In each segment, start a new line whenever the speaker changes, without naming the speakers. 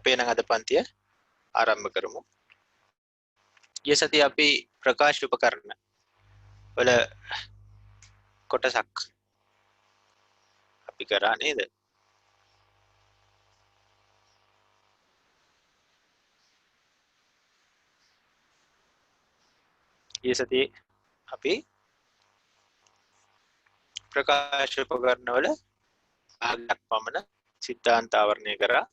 අපේ නම් අද පන්තිය ආරම්භ කරමු. ගිය සතියේ අපි ප්‍රකාශ උපකරණ වල කොටසක් අපි කරා නේද? ගිය සතියේ අපි ප්‍රකාශ උපකරණ වල භාගයක් පමණ සිද්ධාන්ත ආවරණය කරා.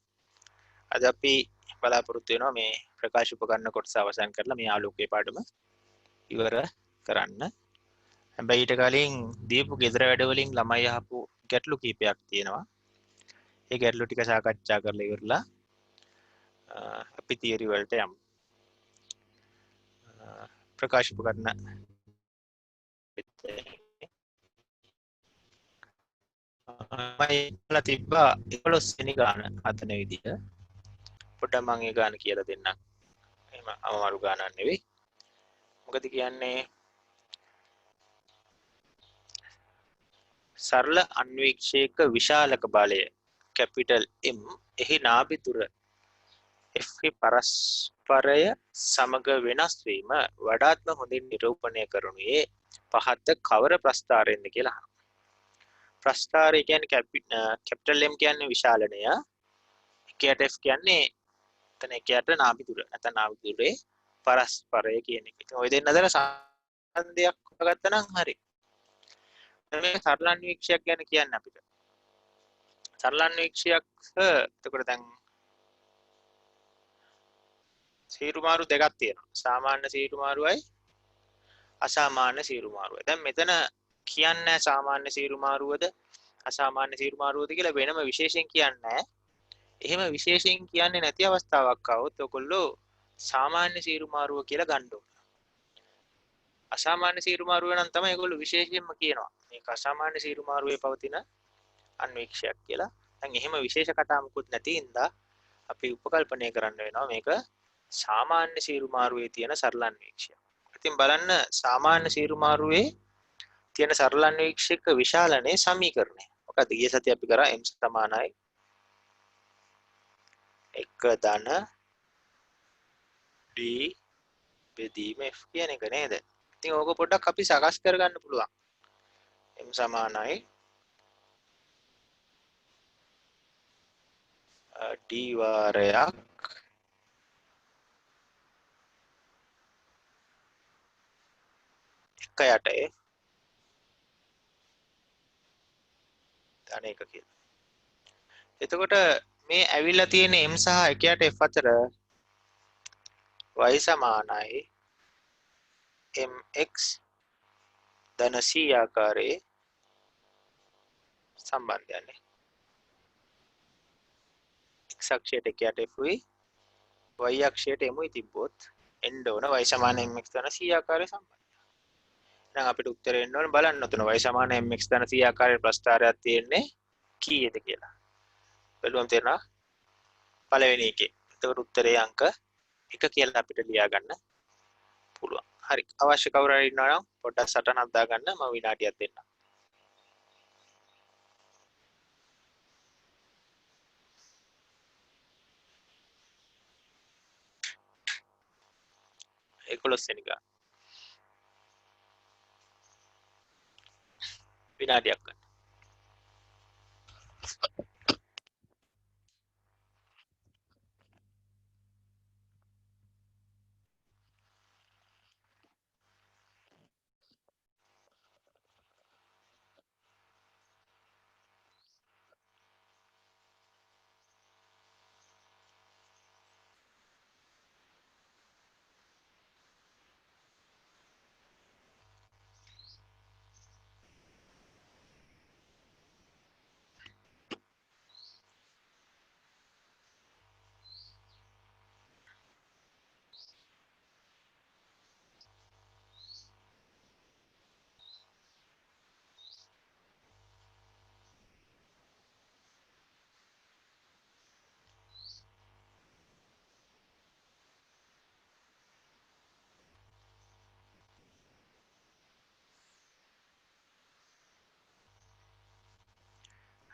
අද අපි බලාපොරොත්තු වෙනවා මේ ප්‍රකාශ උපකරණ කොටස අවසන් කරලා මේ ආලෝකයේ පාඩම ඉවර කරන්න. හැබැයි ඊට කලින් දීපු ගෙදර වැඩ වලින් ළමයි අහපු ගැටලු කීපයක් තියෙනවා. ඒ ගැටලු ටික සාකච්ඡා කරලා ඉවරලා අපි තියරි වලට යමු. ප්‍රකාශ උපකරණ මම තිබ්බා 11 වෙනි ගාන හදන විදිහ. පොඩ්ඩක් මම ඒ ගාන කියලා දෙන්නම්. එහෙම අමාරු ගානක් නෙවෙයි. මොකද කියන්නේ සරල අන්වීක්ෂයක විශාලක බලය කැපිටල් M එහි නාභිතුර F පරස්පරය සමග වෙනස් වීම වඩාත්ම හොඳින් නිරූපණය කරනුයේ පහත කවර ප්‍රස්ථාරයෙන්ද කියලා අහනවා. ප්‍රස්ථාරය කියන්නේ කැපිටල් M කියන්නේ විශාලනය. එකයට F කියන්නේ එතන එකයට නාභිතුර. නැත්නම් නාභිතුරේ පරස්පරය කියන එක. ඉතින් ඔය දෙන්න අතර සම්බන්ධයක් හොයාගත්තා නම් හරි. මේ සරල අන්වීක්ෂයක් ගැන කියන්නේ අපිට. සරල අන්වීක්ෂයක් එතකොට දැන් සීරු මාරු දෙකක් තියෙනවා. සාමාන්‍ය සීරු මාරුවයි අසාමාන්‍ය සීරු මාරුවයි. දැන් මෙතන කියන්නේ සාමාන්‍ය සීරු මාරුවද අසාමාන්‍ය සීරු මාරුවද කියලා වෙනම විශේෂයෙන් කියන්නේ. එහෙම විශේෂයෙන් කියන්නේ නැති අවස්ථාවක් આવොත් ඔයගොල්ලෝ සාමාන්‍ය සීරු මාරුව කියලා ගන්න ඕන. අසාමාන්‍ය සීරු මාරුව නම් තමයි ඒගොල්ලෝ විශේෂයෙන්ම කියනවා. මේක අසාමාන්‍ය සීරු මාරුවේ පවතින අන්වීක්ෂයක් කියලා. දැන් එහෙම විශේෂ කතා මුකුත් නැති ඉඳා අපි උපකල්පනය කරන්න වෙනවා මේක සාමාන්‍ය සීරු මාරුවේ තියෙන සරල අන්වීක්ෂය. ඉතින් බලන්න සාමාන්‍ය සීරු මාරුවේ තියෙන සරල අන්වීක්ෂයක විශාලනේ සමීකරණය. මොකද ඊයේ සතියේ අපි කරා m සමානයි 1 ධන d බෙදීම f කියන එක නේද? ඉතින් ඕක පොඩ්ඩක් අපි සකස් කරගන්න පුළුවන්. m සමානයි d වාරයක් යට ධන එක කියලා. එතකොට මේ ඇවිල්ලා තියෙන m සහ 1යට f අතර y සමානයි mx ධන c ආකාරයේ සම්බන්ධයන්නේ. x අක්ෂයට 1යට f උයි y අක්ෂයට m උයි තිබ්බොත් එන්න ඕන y සමාන mx ධන c ආකාරයේ සම්බන්ධය. දැන් අපිට උත්තරේ එන්න ඕන බලන්න උතන y සමාන mx ධන c ආකාරයේ ප්‍රස්ථාරයක් තියෙන්නේ කීයද කියලා. බලුවම් තේරෙනවා පළවෙනි එකේ. එතකොට උත්තරේ අංක 1 කියලා අපිට ලියා ගන්න පුළුවන්. හරි. අවශ්‍ය කවුරු හරි ඉන්නවා නම් පොඩ්ඩක් සටහනක් දාගන්න මම විනාඩියක් දෙන්නම්. ඒකලොස්සෙනි ගා. විනාඩියක් ගන්න.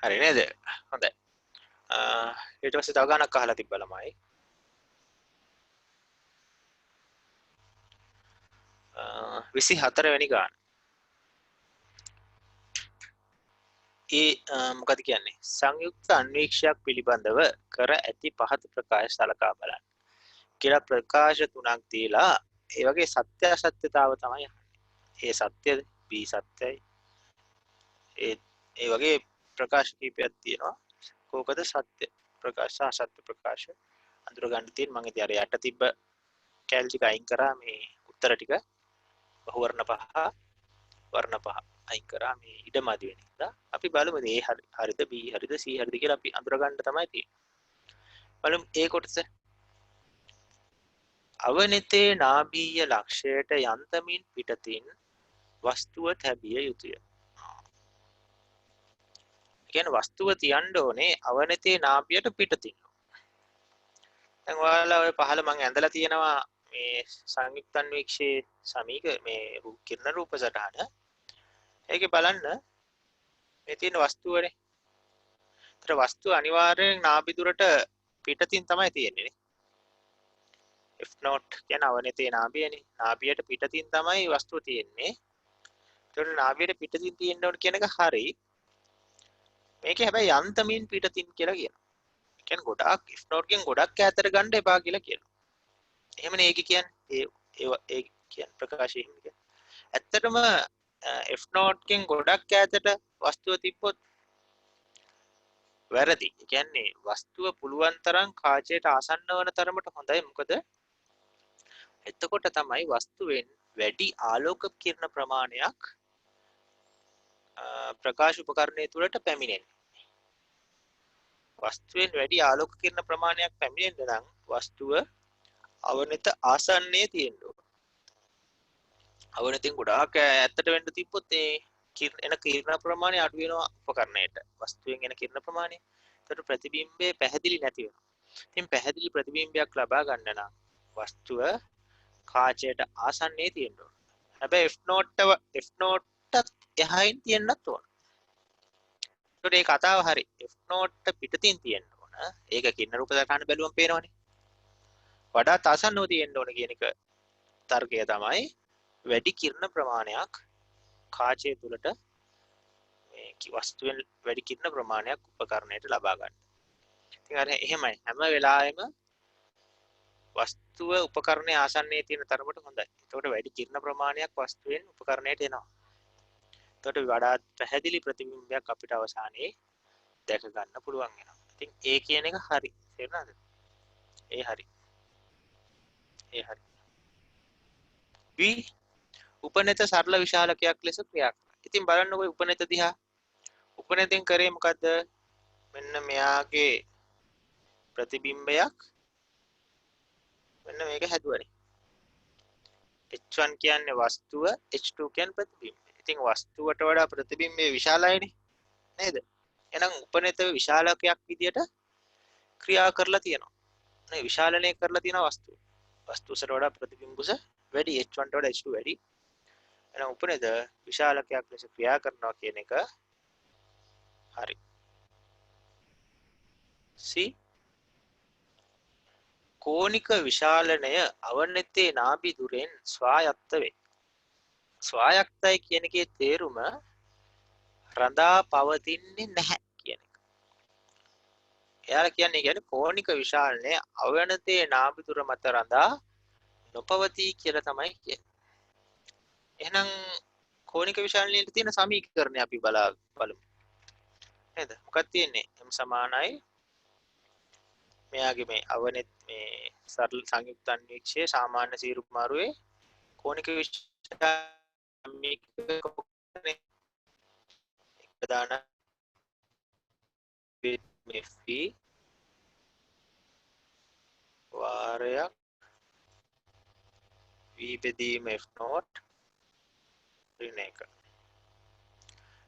හරි නේද? හොඳයි. ඊට පස්සේ තව ගානක් අහලා තිබ්බ ළමයි 24 වෙනි ගාන. මොකද කියන්නේ සංයුක්ත අන්වීක්ෂයක් පිළිබඳව කර ඇති පහත ප්‍රකාශ සලකා බලන්න කියලා ප්‍රකාශ තුනක් දීලා ඒ වගේ සත්‍ය අසත්‍යතාව තමයි ඒ සත්‍යද B සත්‍යයි ඒ වගේ ප්‍රකාශ කීපයක් තියෙනවා කෝකද සත්‍ය ප්‍රකාශ අසත්‍ය ප්‍රකාශ අඳුර ගන්න තියෙන මම ඉතින් අර යට තිබ්බ කැල් ටික අයින් කරා මේ උත්තර ටික බහුවර්ණ පහ වර්ණ පහ අයින් කරා මේ ඉඩමදි වෙන නිසා අපි බලමු A හරිද B හරිද C හරිද කියලා අපි අඳුර ගන්න තමයි තියෙන්නේ. බලමු A කොටස. අවනිතේ නාභීය ලක්ෂයට යන්තමින් පිටතින් වස්තුව තැබිය යුතුය. කියන්නේ වස්තුව තියන්න ඕනේ අවනිතේ නාභියට පිටතින්. දැන් ඔයාලා ඔය පහල මම ඇඳලා තියෙනවා මේ සංයුක්ත අන්වීක්ෂයේ සමීක මේ කිරණ රූප සටහන. ඒකේ බලන්න මේ තියෙන වස්තුවනේ. ඒතර වස්තුව අනිවාර්යෙන් නාභිදුරට පිටතින් තමයි තියෙන්නේ නේ. F not කියන අවනිතේ නාභියනේ. නාභියට පිටතින් තමයි වස්තුව තියෙන්නේ. ඒතර නාභියට පිටතින් තියෙන්න ඕන කියන එක හරි. මේකේ හැබැයි යන්තමින් පිටතින් කියලා කියනවා. ඒ කියන්නේ ගොඩාක් F not ගෙන් ගොඩක් ඈතට ගන්න එපා කියලා කියනවා. එහෙමනේ ඒක කියන්නේ ඒ කියන්නේ ප්‍රකාශයෙන් කියන්නේ. ඇත්තටම F not ගෙන් ගොඩක් ඈතට වස්තුව තිබ්බොත් වැරදි. ඒ කියන්නේ වස්තුව පුළුවන් තරම් කාචයට ආසන්න වන තරමට හොඳයි. මොකද එතකොට තමයි වස්තුවෙන් වැඩි ආලෝක කිරණ ප්‍රමාණයක් ප්‍රකාශ උපකරණය තුළට පැමිණෙන්නේ. වස්තුවෙන් වැඩි ආලෝක කිරණ ප්‍රමාණයක් පැමිණෙන්න නම් වස්තුව අවනිත ආසන්නයේ තියෙන්න ඕන. අවනිතින් ගොඩාක් ඈතට වෙන්න තිබ්බොත් ඒ එන කිරණ ප්‍රමාණය අඩු වෙනවා උපකරණයට. වස්තුවෙන් එන කිරණ ප්‍රමාණය. ඒකට ප්‍රතිබිම්බය පැහැදිලි නැති වෙනවා. ඉතින් පැහැදිලි ප්‍රතිබිම්බයක් ලබා ගන්න නම් වස්තුව කාචයට ආසන්නයේ තියෙන්න ඕන. හැබැයි F note එහයින් තියෙන්නත් ඕන. ඒකට ඒ කතාව හරි. F note පිටතින් තියෙන්න ඕන. ඒක කිරණ රූප සටහන බැලුවම පේනවනේ. වඩාත් ආසන්නව තියෙන්න ඕන කියන එක තර්කය තමයි වැඩි කිරණ ප්‍රමාණයක් කාචය තුලට මේ වස්තුවෙන් වැඩි කිරණ ප්‍රමාණයක් උපකරණයට ලබා ගන්න. ඉතින් අර එහෙමයි හැම වෙලාවෙම වස්තුව උපකරණයේ ආසන්නයේ තියෙන තරමට හොඳයි. ඒකට වැඩි කිරණ ප්‍රමාණයක් වස්තුවෙන් උපකරණයට එනවා. ඒකට වඩාත් පැහැදිලි ප්‍රතිබිම්බයක් අපිට අවසානයේ දැක ගන්න පුළුවන් වෙනවා. ඉතින් ඒ කියන එක හරි. තේරුණාද? ඒ හරි. ඒ හරි. B උපනෙත සරල විශාලකයක් ලෙස ක්‍රියා කරනවා. ඉතින් බලන්නකො උපනෙත දිහා. උපනෙතෙන් කරේ මොකද්ද? මෙන්න මෙයාගේ ප්‍රතිබිම්බයක් මෙන්න මේක හැදුවනේ. H1 කියන්නේ වස්තුව, H2 කියන්නේ ප්‍රතිබිම්බය. ඉතින් වස්තුවට වඩා ප්‍රතිබිම්බය විශාලයිනේ. නේද? එහෙනම් උපනෙත විශාලකයක් විදියට ක්‍රියා කරලා තියෙනවා. නේ විශාලනය කරලා තියෙන වස්තුව. වස්තුසට වඩා ප්‍රතිබිම්බුස වැඩි H1 ට වඩා H2 වැඩි. එහෙනම් උපනෙත විශාලකයක් ලෙස ක්‍රියා කරනවා කියන එක හරි. C කෝණික විශාලනය අවනතේ නාභි දුරෙන් ස්වායත්ත වේ. ස්වායත්තයි කියන එකේ තේරුම රඳා පවතින්නේ නැහැ කියන එක. එයාලා කියන්නේ කෝණික විශාලනය අවනතේ නාභි දුර මත රඳා නොපවතී කියලා තමයි කියන්නේ. එහෙනම් කෝණික විශාලනයට තියෙන සමීකරණය අපි බලමු. නේද? මොකක්ද තියෙන්නේ? m සමානයි මෙයාගේ මේ අවනෙත් මේ සරල සංයුක්ත අන්වීක්ෂයේ සාමාන්‍ය සීරු මාරුවේ කෝණික සමීකරණය ප්‍රදාන මේ v වාරයක් v බෙදීම f not ඍණ 1.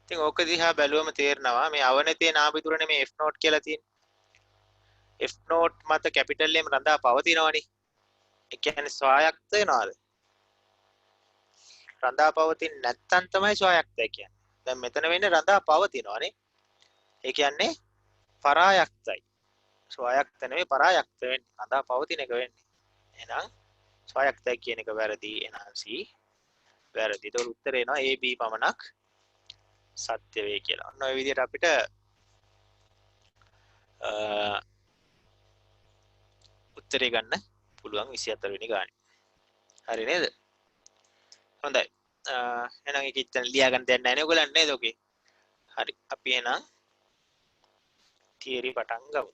ඉතින් ඕක දිහා බැලුවම තේරෙනවා මේ අවනතේ නාභි දුරනේ මේ f not කියලා තියෙන්නේ. F note මත කැපිටල් M රඳා පවතිනවනේ. ඒ කියන්නේ ස්වායක්ත වෙනවාද? රඳා පවතින්නේ නැත්නම් තමයි ස්වායක්තය කියන්නේ. දැන් මෙතන වෙන්නේ රඳා පවතිනවනේ. ඒ කියන්නේ පරායක්තයි. ස්වායක්ත නෙවෙයි පරායක්ත වෙන්නේ. අදා පවතින එක වෙන්නේ. එහෙනම් ස්වායක්තයි කියන එක වැරදි. එහෙනම් C වැරදි. ඒක උත්තරේ එනවා A B පමණක් සත්‍ය වේ කියලා. ඔන්න ඔය විදිහට අපිට උත්තරේ ගන්න පුළුවන් 24 වෙනි ගානේ. හරි නේද? හොඳයි. එහෙනම් ඒක ඉතින් ලියා ගන්න දෙයක් නැහැ නේ ඔයගලන්ට නේද ඔකේ? හරි. අපි එහෙනම් තියරි පටන් ගමු.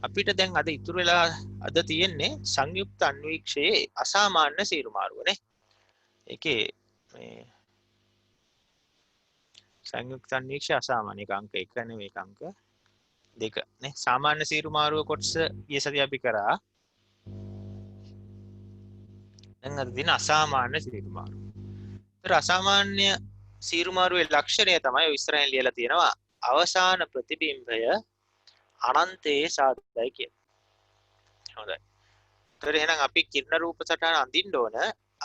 අපිට දැන් අද ඉතුරු වෙලා අද තියෙන්නේ සංයුක්ත අන්වීක්ෂයේ අසාමාන්‍ය සීරුමාරුව නේ. ඒකේ මේ සංයුක්ත අන්වීක්ෂය අසාමාන්‍ය එක අංක 1 නෙවෙයි අංක 2 නේ. සාමාන්‍ය සීරුමාරුව කොටස ඊයේ සතියේ අපි කරා. දැන් අද දින අසාමාන්‍ය සීරුමාරුව. ඒතර අසාමාන්‍ය සීරුමාරුවේ ලක්ෂණය තමයි ඔය ඉස්සරහින් ලියලා තියෙනවා අවසාන ප්‍රතිබිම්බය අනන්තයේ සාධකයි කියන. හොඳයි. ඒතර එහෙනම් අපි කිරණ රූප සටහන අඳින්න ඕන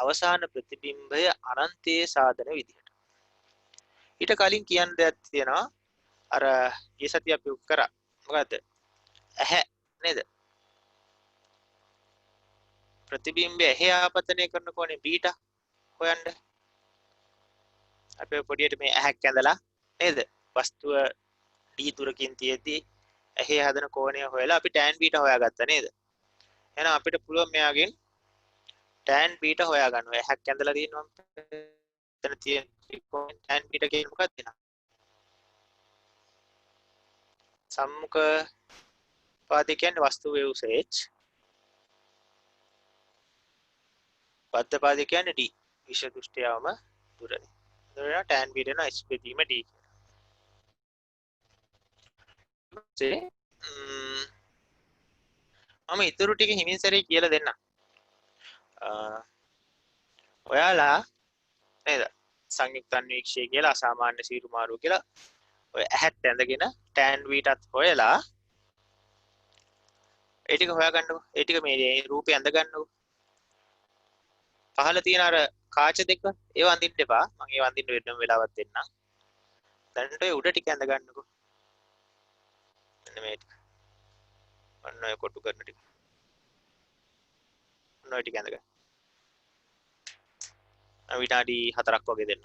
අවසාන ප්‍රතිබිම්බය අනන්තයේ සාධන විදිහට. ඊට කලින් කියන්න දෙයක් තියෙනවා. අර ඊයේ සතිය අපි උත් කරා. මොකද්ද? ඇහැ නේද? ප්‍රතිබිම්බය ඇහැ ආපතනය කරන කොනේ බීටා හොයන්න. අපි පොඩියට මේ ඇහැක් ඇඳලා නේද? වස්තුව d දුරකින් තියෙද්දි ඇහි හදන කෝණය හොයලා අපි tan බීටා හොයාගත්තා නේද? එහෙනම් අපිට පුළුවන් මෙයාගෙන් tan බීටා හොයාගන්න. ඇහැක් ඇඳලා තියෙනවා. එතන තියෙන tan බීටා කියන්නේ මොකක්ද එහෙනම්? සම්මුඛ පාදේ කියන්නේ වස්තුවේ උසෙච්. බද්ධ පාදේ කියන්නේ d. විෂ දෘෂ්ටියවම දුරනේ. එතකොට tan බීටා න h බෙදීම d. මම ඉතුරු ටික හිමින් සැරේ කියලා දෙන්නම්. ඔයාලා නේද සංයුක්ත අන්වීක්ෂය කියලා අසාමාන්‍ය සීරුමාරුව කියලා ඔය ඇහැත් ඇඳගෙන tan වීටත් හොයලා ඒ ටික හොයාගන්නකො. ඒ ටික මේ රූපේ ඇඳ ගන්නකො. පහළ තියෙන අර කාච දෙක ඒව අඳින්න එපා. මම ඒව අඳින්න වෙනම වෙලාවක් දෙන්නම්. දැන්ට ඔය උඩ ටික ඇඳ ගන්නකො. මෙන්න මේ ටික. ඔන්න ඔය කොටු කරන ටික. ඔන්න ඔය ටික ඇඳ ගන්න. විනාඩි 4ක් වගේ දෙන්න.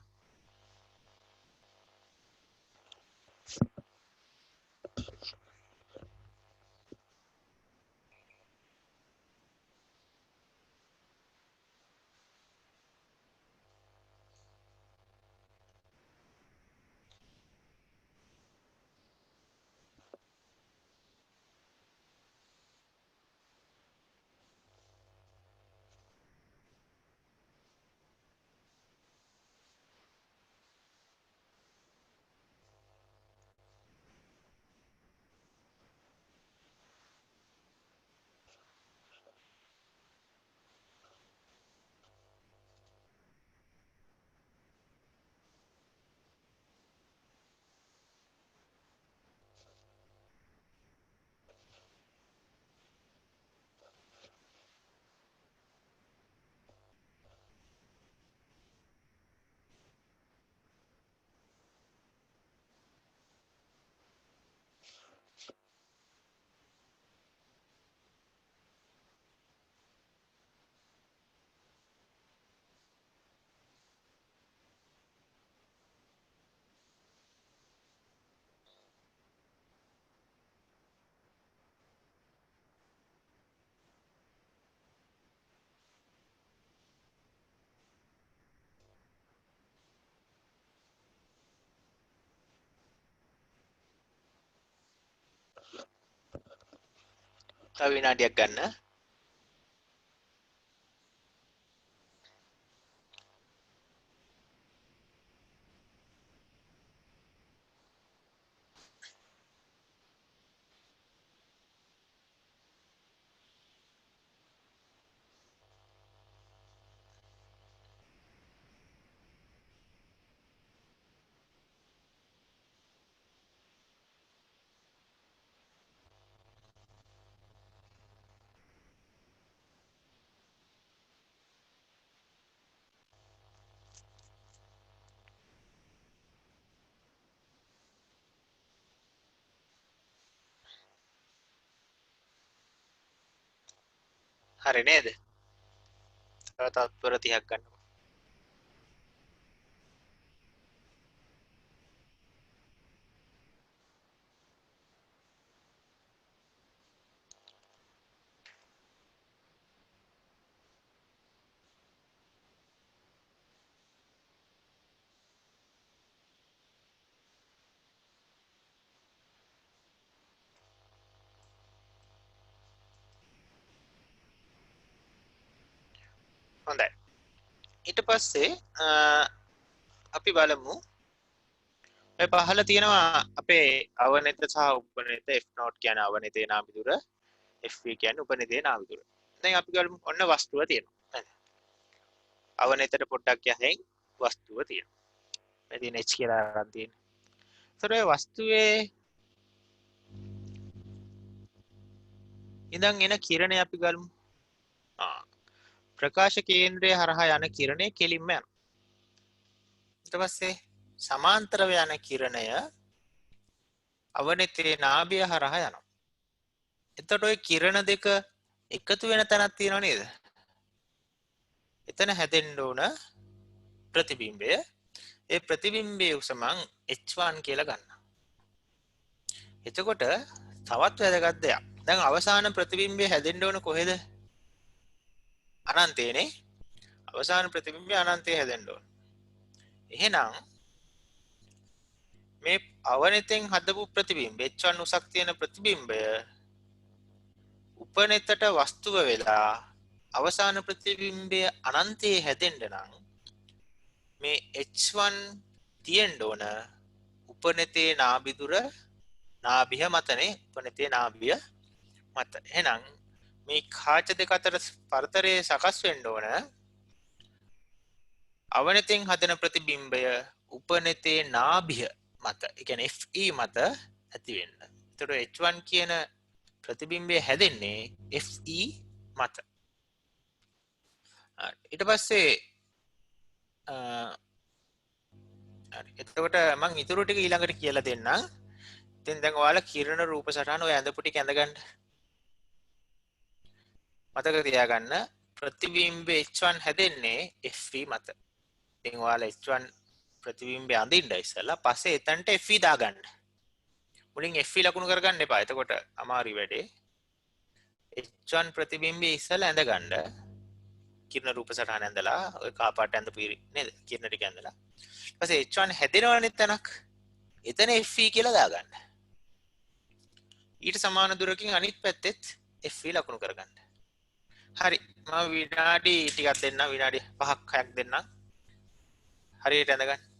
තව විනාඩියක් ගන්න. හරි නේද? තව තත්පර 30ක් ගන්නවා. හොඳයි. ඊට පස්සේ අපි බලමු මේ පහළ තියෙනවා අපේ අවනත සහ උපනත F නෝට් කියන්නේ අවනතේ නාභිදුර FV කියන්නේ උපනතේ නාභිදුර. දැන් අපි ගලමු ඔන්න වස්තුව තියෙනවා. අවනතට පොඩ්ඩක් යහෙන් වස්තුව තියෙනවා. මේ තියෙන H කියලා අරන් තියෙනවා. ඒතර ඒ වස්තුවේ ඉඳන් එන කිරණය අපි ගලමු. ප්‍රකාශ කේන්ද්‍රය හරහා යන කිරණය කෙලින්ම යනවා. ඊට පස්සේ සමාන්තරව යන කිරණය අවනතේ නාභිය හරහා යනවා. එතකොට ওই කිරණ දෙක එකතු වෙන තැනක් තියෙනව නේද? එතන හැදෙන්න ඕන ප්‍රතිබිම්බය. ඒ ප්‍රතිබිම්බයේ උසමන් H1 කියලා ගන්නවා. එතකොට තවත් වැදගත් දෙයක්. දැන් අවසාන ප්‍රතිබිම්බය හැදෙන්න ඕන කොහෙද? අනන්තයේනේ. අවසාන ප්‍රතිබිම්බය අනන්තයේ හැදෙන්න ඕන. එහෙනම් මේ අවනතෙන් හදපු ප්‍රතිබිම්බ H1 උසක් තියෙන ප්‍රතිබිම්බය උපනෙතට වස්තුව වෙලා අවසාන ප්‍රතිබිම්බය අනන්තයේ හැදෙන්න නම් මේ H1 තියෙන්න ඕන උපනෙතේ නාභිදුර නාභිය මතනේ උපනෙතේ නාභිය මත. එහෙනම් මේ කාච දෙක අතර පරතරය සකස් වෙන්න ඕන අවනතෙන් හදන ප්‍රතිබිම්බය උපනෙතේ නාභිය මත. ඒ කියන්නේ Fe මත ඇති වෙන්න. ඒතර H1 කියන ප්‍රතිබිම්බය හැදෙන්නේ Fe මත. ඊට පස්සේ හරි. එතකොට මම ඊටු ටික ඊළඟට කියලා දෙන්නම්. ඉතින් දැන් ඔයාලා කිරණ රූප සටහන ඔය ඇඳපු ටික ඇඳගන්න. මතක තියාගන්න ප්‍රතිබිම්බ H1 හැදෙන්නේ Fe මත. ඉතින් ඔයාලා H1 ප්‍රතිබිම්බය අඳින්න ඉස්සලා පස්සේ එතනට Fe දාගන්න. මුලින් Fe ලකුණු කරගන්න එපා. එතකොට අමාරු වැඩේ. H1 ප්‍රතිබිම්බය ඉස්සලා ඇඳගන්න. කිරණ රූප සටහන ඇඳලා ඔය කාපාට ඇඳපු නේද? කිරණ ටික ඇඳලා. ඊපස්සේ H1 හැදෙනවනේ තැනක්. එතන Fe කියලා දාගන්න. ඊට සමාන දුරකින් අනිත් පැත්තෙත් Fe ලකුණු කරගන්න. හරි. මම විනාඩි ටිකක් දෙන්නම්. විනාඩි 5ක් 6ක් දෙන්නම්. හරියට ඇඳගන්න.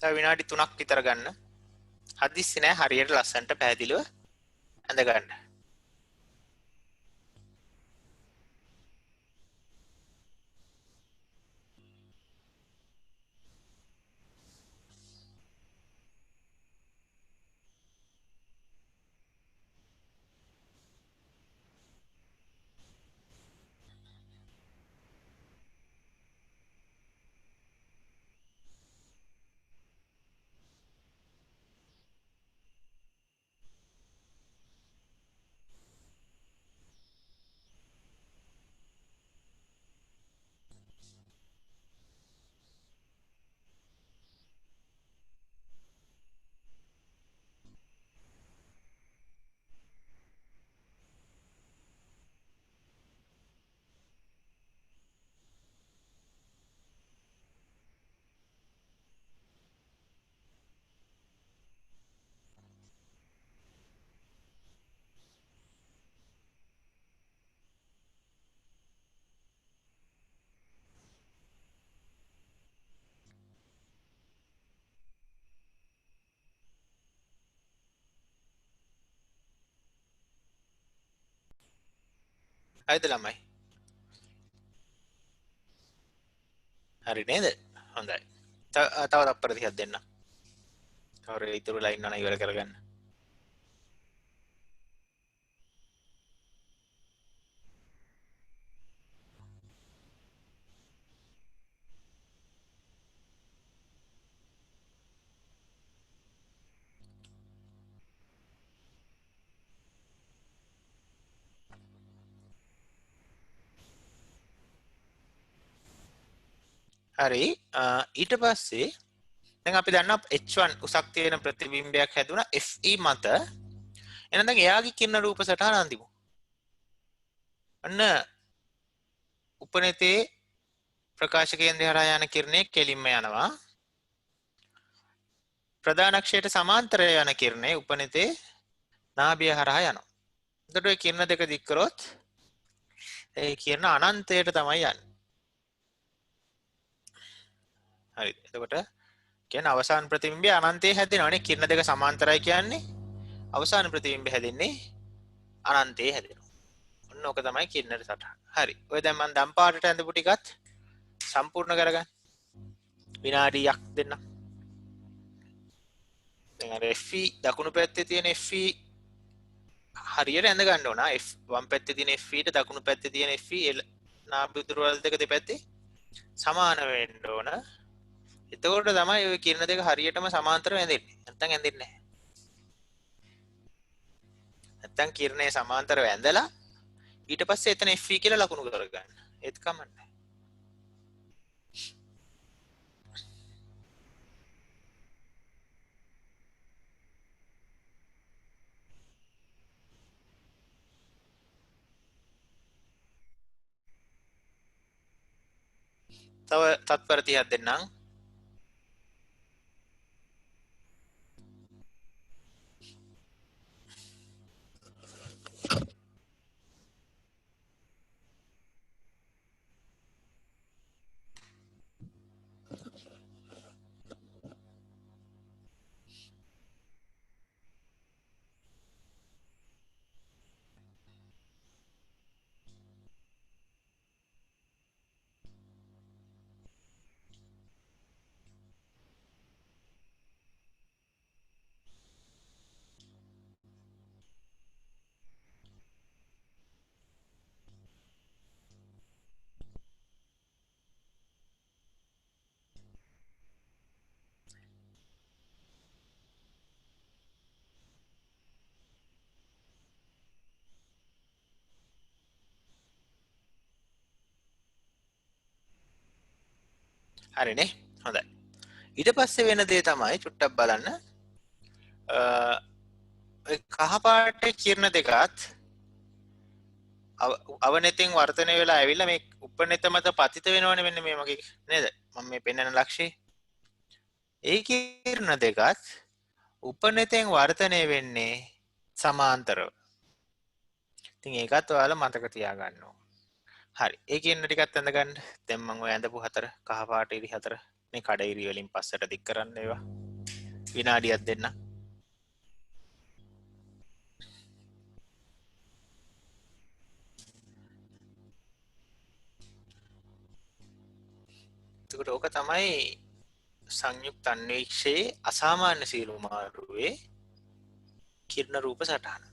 තව විනාඩි 3ක් විතර ගන්න. හදිස්සි නෑ හරියට ලස්සනට පැහැදිලිව ඇඳ ගන්න. හරිද ළමයි? හරි නේද? හොඳයි. තව තප්පර 30ක් දෙන්න. තව ඉතුරු ලයින් අන ඉවර කරගන්න. හරි ඊට පස්සේ දැන් අපි දන්නවා H1 උසක් තියෙන ප්‍රතිබිම්බයක් හැදුණා Fe මත. එහෙනම් දැන් එයාගේ කිරණ රූප සටහන අඳිමු. අන්න උපනෙතේ ප්‍රකාශ කේන්ද්‍රය හරහා යන කිරණේ කෙලින්ම යනවා. ප්‍රධාන අක්ෂයට සමාන්තරව යන කිරණේ උපනෙතේ නාභිය හරහා යනවා. එතකොට ඔය කිරණ දෙක දික් කරොත් ඒ කිරණ අනන්තයට තමයි යන්නේ. හරි. එතකොට කියන්නේ අවසාන ප්‍රතිබිම්බය අනන්තයේ හැදෙනවානේ. කිරණ දෙක සමාන්තරයි කියන්නේ අවසාන ප්‍රතිබිම්බය හැදෙන්නේ අනන්තයේ හැදෙනවා. ඔන්න ඕක තමයි කිරණේ සටහන. හරි. ඔය දැන් මම දම් පාටට ඇඳපු ටිකත් සම්පූර්ණ කරගන්න. විනාඩියක් දෙන්න. දැන් අර Fe දකුණු පැත්තේ තියෙන Fe හරියට ඇඳ ගන්න ඕන. වම් පැත්තේ තියෙන Fe ට දකුණු පැත්තේ තියෙන Fe නාභිදුර වල දෙක දෙපැත්තේ සමාන වෙන්න ඕන. එතකොට තමයි ඔය කිරණ දෙක හරියටම සමාන්තරව ඇඳෙන්නේ. නැත්තම් ඇඳෙන්නේ නැහැ. නැත්තම් කිරණේ සමාන්තරව ඇඳලා ඊට පස්සේ එතන Fe කියලා ලකුණු කරගන්න. ඒත් කමන්නේ. තව තත්පර 30ක් දෙන්නම්. හරිනේ. හොඳයි. ඊට පස්සේ වෙන දේ තමයි චුට්ටක් බලන්න. කහ පාට කිරණ දෙකත් අවනෙතින් වර්තනය වෙලා ඇවිල්ලා මේ උපනෙත මත පතිත වෙනවනේ මෙන්න මේ මගේ නේද? මම මේ පෙන්වන ලක්ෂය. ඒ කිරණ දෙකත් උපනෙතෙන් වර්තනය වෙන්නේ සමාන්තරව. ඉතින් ඒකත් ඔයාලා මතක තියාගන්න ඕන. හරි. ඒ කිරණ ටිකත් ඇඳ ගන්න. දැන් මම ඔය ඇඳපු හතර කහ පාට ඉරි හතර මේ කඩයිරි වලින් පස්සට දික් කරන්න ඒවා විනාඩියක් දෙන්න. එතකොට ඕක තමයි සංයුක්ත අන්වීක්ෂයේ අසාමාන්‍ය සීරු මාරුවේ කිරණ රූප සටහන.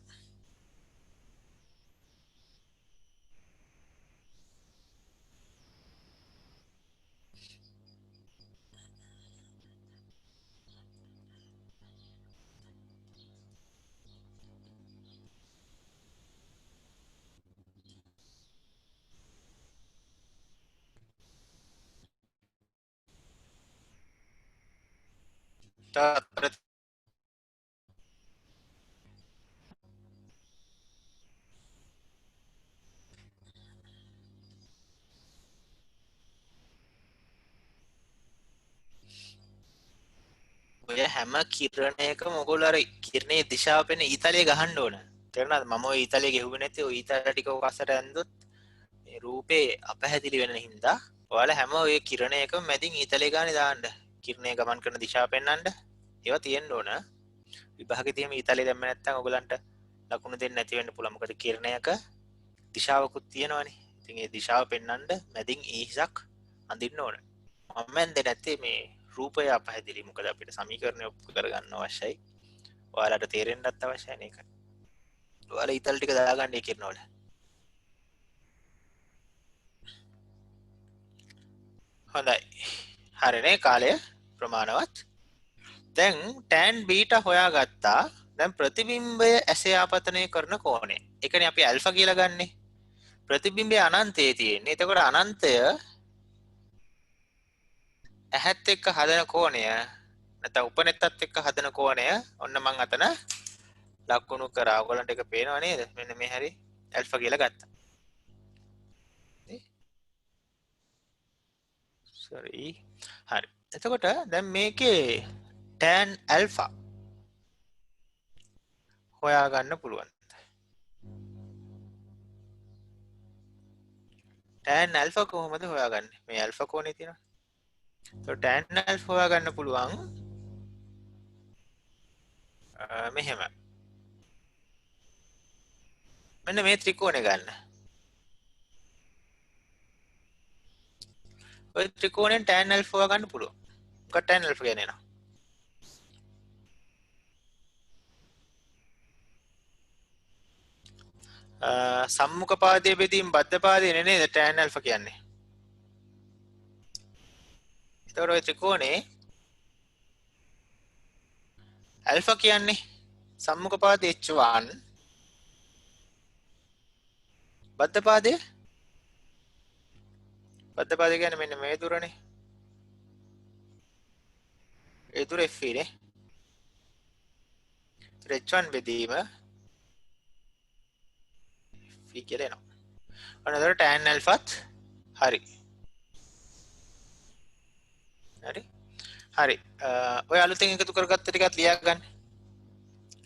ඔය හැම කිරණයකම ඔයගොල්ලෝ අර කිරණේ දිශාව පෙන්න ඊතලයේ ගහන්න ඕන. තේරුණාද? මම ඔය ඊතලයේ ගෙහුවේ නැති ඔය ඊතල ටික ඔක අස්සට ඇන්දොත් මේ රූපේ අපහැදිලි වෙන හින්දා ඔයාලා හැම ඔය කිරණයකම මැදින් ඊතලයේ ගානේ දාන්න. කිරණය ගමන් කරන දිශාව පෙන්වන්න. ඒවා තියෙන්න ඕන. විභාගෙදී මේ ඊතලයේ දැම්ම නැත්නම් ඔයගලන්ට ලකුණු දෙන්න නැති වෙන්න පුළුවන්. මොකද කිරණයක දිශාවකුත් තියෙනවනේ. ඉතින් ඒ දිශාව පෙන්වන්න මැදින් ඊහිසක් අඳින්න ඕන. මම මැන්දේ නැත්තේ මේ රූපය අපහැදිලි. මොකද අපිට සමීකරණය ඔප්පු කරගන්න අවශ්‍යයි. ඔයාලට තේරෙන්නත් අවශ්‍යයි නේ ඒක. ඔයාලා ඊතල ටික දාගන්න ඒ කිරණවල. හොඳයි. හරිනේ කාලය ප්‍රමාණවත්. දැන් tan බීටා හොයාගත්තා. දැන් ප්‍රතිබිම්බය ඇසේ ආපතනය කරන කෝණය. ඒකනේ අපි ඇල්ෆා කියලා ගන්නෙ. ප්‍රතිබිම්බය අනන්තයේ තියෙන්නේ. එතකොට අනන්තය ඇහත් එක්ක හදන කෝණය නැත්නම් උපනෙත්තත් එක්ක හදන කෝණය ඔන්න මම අතන ලකුණු කරා. ඔයගලන්ට ඒක පේනව නේද? මෙන්න මේ හැරි ඇල්ෆා කියලා ගත්තා. sorry. හරි. එතකොට දැන් මේකේ tan alpha හොයාගන්න පුළුවන්. tan alpha කොහොමද හොයාගන්නේ? මේ alpha කෝණේ තියෙනවා. so tan alpha හොයාගන්න පුළුවන් මෙහෙම. මෙන්න මේ ත්‍රිකෝණය ගන්න. ඔය ත්‍රිකෝණයෙන් tan alpha හොයාගන්න පුළුවන්. මොකක්ද tan alpha කියන්නේ නා? සම්මුඛ පාදයේ බෙදීම බද්ධ පාදයේ නේද tan alpha කියන්නේ. ඒතකොට ඔය ත්‍රිකෝණේ alpha කියන්නේ සම්මුඛ පාදයේ h1 බද්ධ පාදයේ කියන්නේ මෙන්න මේ දුරනේ. ඒ දුර f නේ. h1 බෙදීම f කියලා එනවා. අන්න ඒතර tan alphaත් හරි. හරි. ඔය අලුතෙන් එකතු කරගත්ත ටිකත් ලියා ගන්න.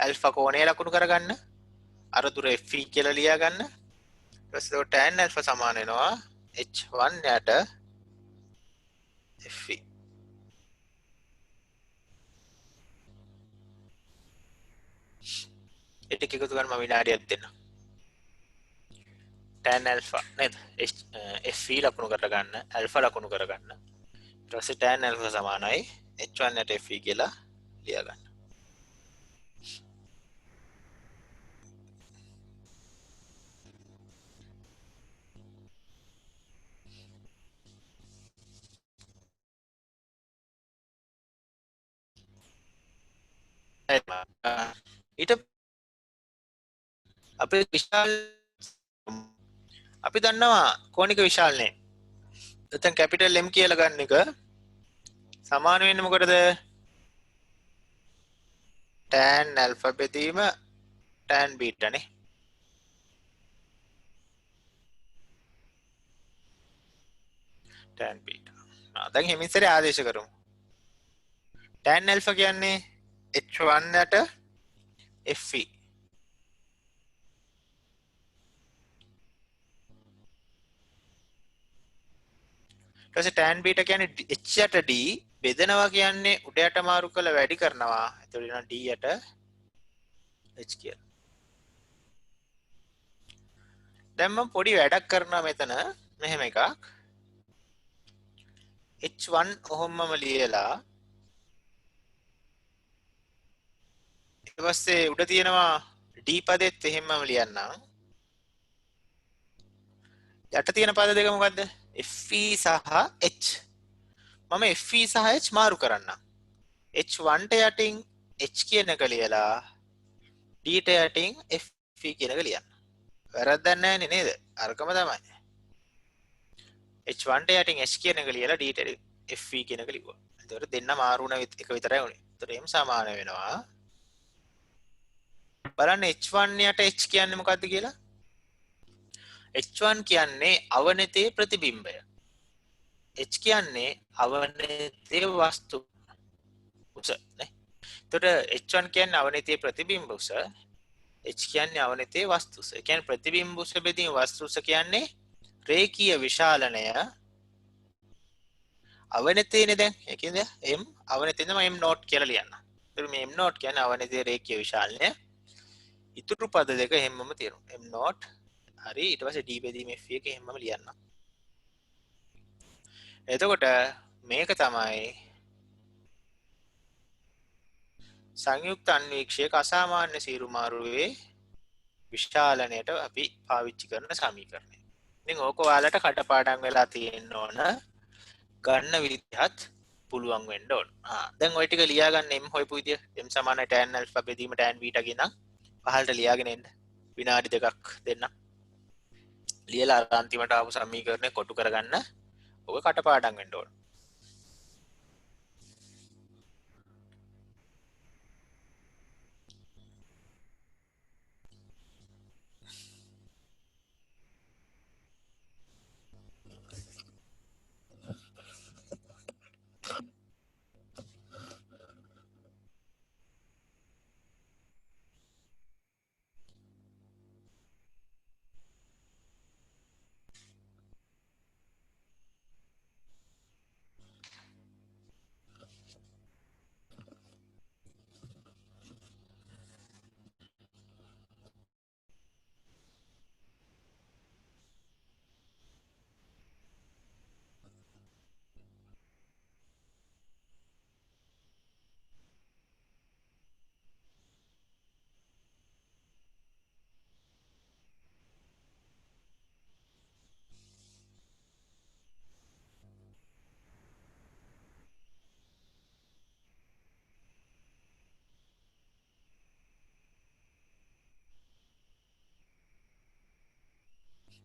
alpha කෝණය ලකුණු කරගන්න. අර දුර f කියලා ලියා ගන්න. ඊට පස්සේ tan alpha සමාන වෙනවා h1 යට f. ඒ ටික එකතු කරන් මම විනාඩියක් දෙන්න. tan alpha නේද? f ලකුණු කරගන්න, alpha ලකුණු කරගන්න. ඊට පස්සේ tan alpha සමානයි h1 යට f කියලා ලියා ගන්න. ඊට අපේ විශාල අපි දන්නවා කෝණික විශාලනේ. නැත්නම් කැපිටල් M කියලා ගන්න එක සමාන වෙන්නේ මොකටද? tan alpha බෙදීම tan beta නේ. tan beta. දැන් හිමින්සරේ ආදේශ කරමු. tan alpha කියන්නේ h1 යට fe. ඊට පස්සේ tan බීටා කියන්නේ h යට d බෙදනවා කියන්නේ උඩ යට මාරු කරලා වැඩි කරනවා. එතකොට එනවා d යට h කියලා. දැන් මම පොඩි වැඩක් කරනවා මෙතන මෙහෙම එකක්. h1 ඔහොමම ලියලා ඊට පස්සේ උඩ තියෙනවා d පදෙත් එහෙමම ලියන්නම්. යට තියෙන පද දෙක මොකද්ද? fe සහ h. මම fe සහ h මාරු කරන්නම්. h1 ට යටින් h කියන එක ලියලා d ට යටින් fe කියන එක ලියන්න. වැරද්දක් නැහැ නේද? අරකම තමයි. h1 ට යටින් h කියන එක ලියලා d ට fe කියන එක ලිව්වා. එතකොට දෙන්න මාරු වුණ එක විතරයි උනේ. එතකොට m සමාන වෙනවා. බලන්න h1 යට h කියන්නේ මොකද්ද කියලා? h1 කියන්නේ අවනතේ ප්‍රතිබිම්බය. h කියන්නේ අවනතේ වස්තු උස නේ. එතකොට h1 කියන්නේ අවනතේ ප්‍රතිබිම්බ උස, h කියන්නේ අවනතේ වස්තු උස. ඒ කියන්නේ ප්‍රතිබිම්බ උස බෙදීම වස්තු උස කියන්නේ රේඛීය විශාලනය අවනතේනේ දැන්. ඒ කියන්නේ m අවනතේද මම m නෝට් කියලා ලියන්න. එතකොට මේ m නෝට් කියන්නේ අවනතේ රේඛීය විශාලනය. ඉතුරු පද දෙක හැමම තියෙනවා. m නෝට් හරි ඊට පස්සේ d බෙදීම f එක හැමම ලියන්න. එතකොට මේක තමයි සංයුක්ත අන්වීක්ෂයක අසාමාන්‍ය සීරු මාරුවේ විශාලනයට අපි පාවිච්චි කරන සමීකරණය. ඉතින් ඕක ඔයාලට කටපාඩම් වෙලා තියෙන්න ඕන. ගන්න විදිහත් පුළුවන් වෙන්න ඕන. දැන් ওই ටික ලියා ගන්න m හොයපු විදිය m සමානයි tan alpha බෙදීම tan beta කියන පහළට ලියාගෙන එන්න. විනාඩි දෙකක් දෙන්න. ලියලා අන්තිමට ආපු සමීකරණය කොටු කරගන්න. ඔක කටපාඩම් වෙන්න ඕන.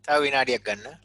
තව විනාඩියක් ගන්න.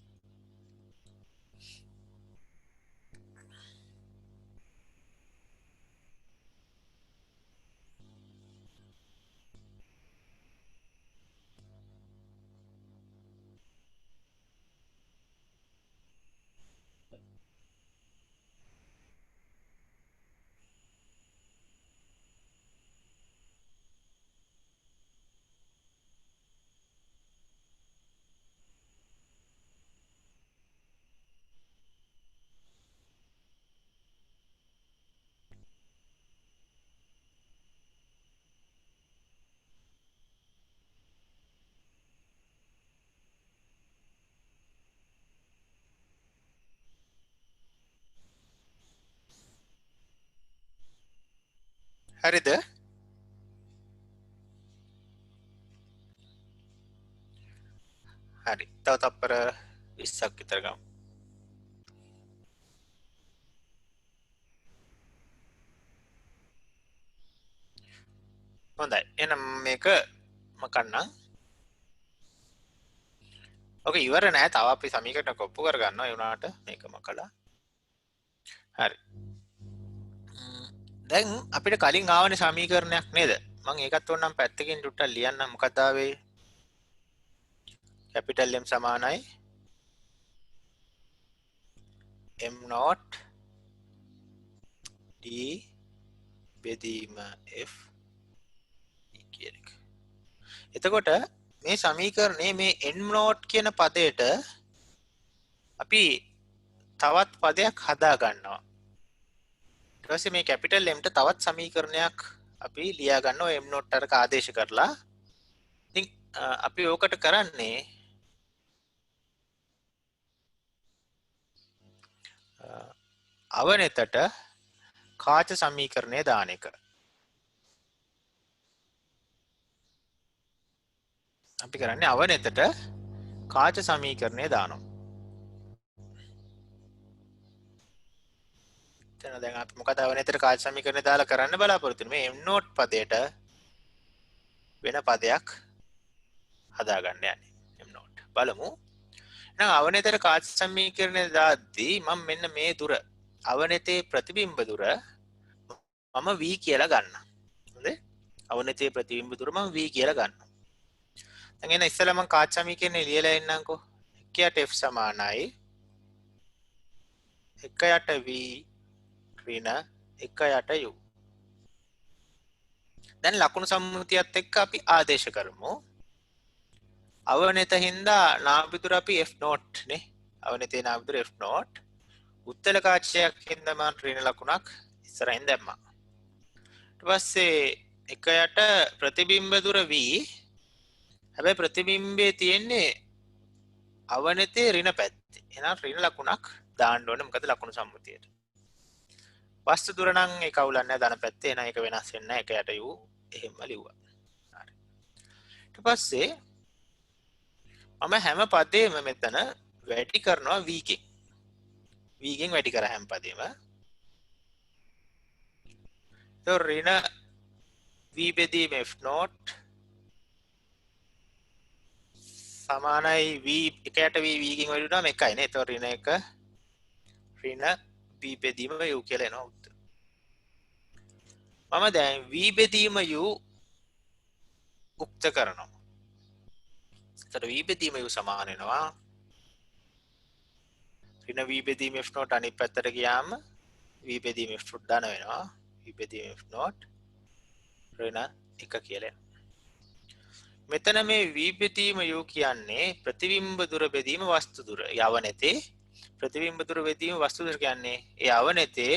හරිද? හරි. තව තප්පර 20ක් විතර ගමු. හොඳයි. එහෙනම් මේක මකන්නම්. ඔක ඉවර නෑ. තව අපි සමීකරණ කොප්පු කරගන්නවා. ඒ වුණාට මේක මකලා. හරි. දැන් අපිට කලින් ආවනේ සමීකරණයක් නේද? මම ඒකත් ඕනනම් පැත්තකින් ටුට්ටක් ලියන්නම්. මොකක්ද ආවේ? capital M සමානයි m not d බෙදීම f කියන එක. එතකොට මේ සමීකරණේ මේ n not කියන පදයට අපි තවත් පදයක් හදා ගන්නවා. ඊට පස්සේ මේ කැපිටල් M ට තවත් සමීකරණයක් අපි ලියා ගන්නවා M නෝට් එක ආදේශ කරලා. ඉතින් අපි ඕකට කරන්නේ අවනෙතට කාච සමීකරණය දාන එක. අපි කරන්නේ අවනෙතට කාච සමීකරණය දානවා. එතන දැන් අපි මොකද අවනෙතට කාච සමීකරණය දාලා කරන්න බලාපොරොත්තු වෙන්නේ? මේ M නෝට් පදයට වෙන පදයක් හදාගන්න යන්නේ. M note. බලමු. එහෙනම් අවනෙතට කාච සමීකරණය දාද්දී මම මෙන්න මේ දුර අවනෙතේ ප්‍රතිබිම්බ දුර මම v කියලා ගන්නවා. හොඳේ? අවනෙතේ ප්‍රතිබිම්බ දුර මම v කියලා ගන්නවා. දැන් එන ඉස්සෙල්ලා මම කාච සමීකරණය ලියලා එන්නම්කෝ. 1යට f සමානයි 1යට v ඍණ 1යට u. දැන් ලකුණු සම්මුතියත් එක්ක අපි ආදේශ කරමු. අවනෙත හින්දා නාභිදුර අපි f නෝට් නේ. අවනෙතේ නාභිදුර f නෝට්. උත්තල කාචයක් හින්දා මම ඍණ ලකුණක් ඉස්සරහින් දැම්මා. ඊට පස්සේ 1යට ප්‍රතිබිම්බ දුර v. හැබැයි ප්‍රතිබිම්බයේ තියෙන්නේ අවනෙතේ ඍණ පැත්තේ. එහෙනම් ඍණ ලකුණක් දාන්න ඕනේ මොකද ලකුණු සම්මුතියට. වස්තු දුර නම් ඒක අවුලක් නැහැ ධන පැත්තේ. එහෙනම් ඒක වෙනස් වෙන්නේ නැහැ. 1යට u එහෙම ලිව්වා. හරි. ඊට පස්සේ මම හැම පදේම මෙතන වැඩි කරනවා v කින්. v කින් වැඩි කර හැම පදේම. તો ඍණ v බෙදීම f නෝට් සමානයි v 1යට v කින් වැඩි වුණාම එකයි නේ. તો ඍණ 1 ඍණ v බෙදීම u කියලා එනවා උත්තර. මම දැන් v බෙදීම u උක්ත කරනවා. එතකොට v බෙදීම u සමාන වෙනවා ඍණ v බෙදීම f නෝට් අනිත් පැත්තට ගියාම v බෙදීම f නෝට් ධන වෙනවා. v බෙදීම f නෝට් ඍණ 1 කියලා. මෙතන මේ v බෙදීම u කියන්නේ ප්‍රතිබිම්බ දුර බෙදීම වස්තු දුර. යවනෙතේ ප්‍රතිබිම්බ දුර බෙදීම වස්තු දුර කියන්නේ ඒ අවනෙතේ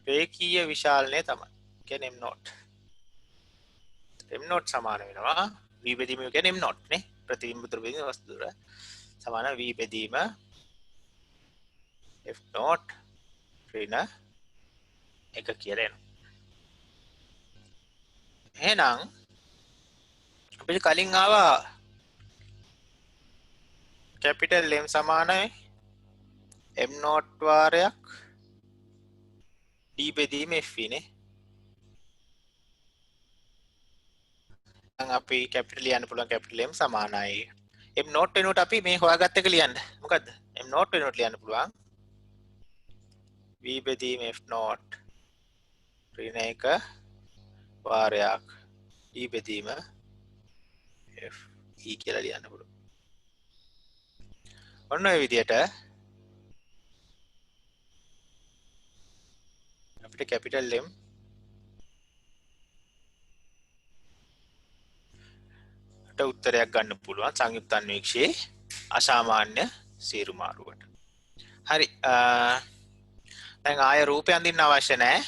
රේඛීය විශාලනය තමයි. කියන්නේ m නෝට්. m නෝට් සමාන වෙනවා v බෙදීම u කියන්නේ m නෝට් නේ. ප්‍රතිබිම්බ දුර බෙදීම වස්තු දුර සමාන v බෙදීම f නෝට් ඍණ 1 කියලා එනවා. එහෙනම් අපිට කලින් ආවා කැපිටල් M සමානයි m නෝට් වාරයක් d බෙදීම f නේ. දැන් අපි කැපිටල් ලියන්න පුළුවන් කැපිටල් M සමානයි m නෝට් වෙනුවට අපි මේ හොයාගත්ත එක ලියන්න. මොකද්ද? m නෝට් වෙනුවට ලියන්න පුළුවන් v බෙදීම f නෝට් ඍණ 1 වාරයක් d බෙදීම f e කියලා ලියන්න පුළුවන්. ඔන්න ඔය විදිහට අපිට කැපිටල් M ට උත්තරයක් ගන්න පුළුවන් සංයුක්ත අන්වීක්ෂයේ අසාමාන්‍ය සීරු මාරුවට. හරි. දැන් ආය රූපය අඳින්න අවශ්‍ය නැහැ.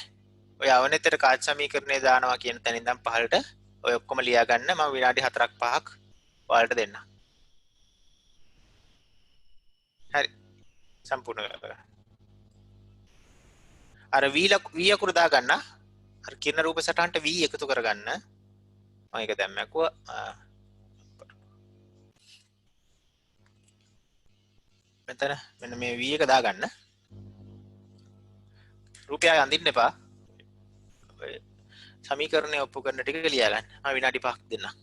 ඔය අවනෙතට කාච සමීකරණය දානවා කියන තැන ඉඳන් පහළට ඔය ඔක්කොම ලියා ගන්න. මම විනාඩි 4ක් 5ක් ඔයාලට දෙන්නම්. හරි. සම්පූර්ණ කරගන්න. අර v අකුර දා ගන්න. අර කිරණ රූප සටහනට v එකතු කරගන්න. මම ඒක දැන් මැකුවා. මෙතන මෙන්න මේ v එක දා ගන්න. රූපය අඳින්න එපා. සමීකරණය ඔප්පු කරන ටික ලියා ගන්න. මම විනාඩි 5ක් දෙන්නම්.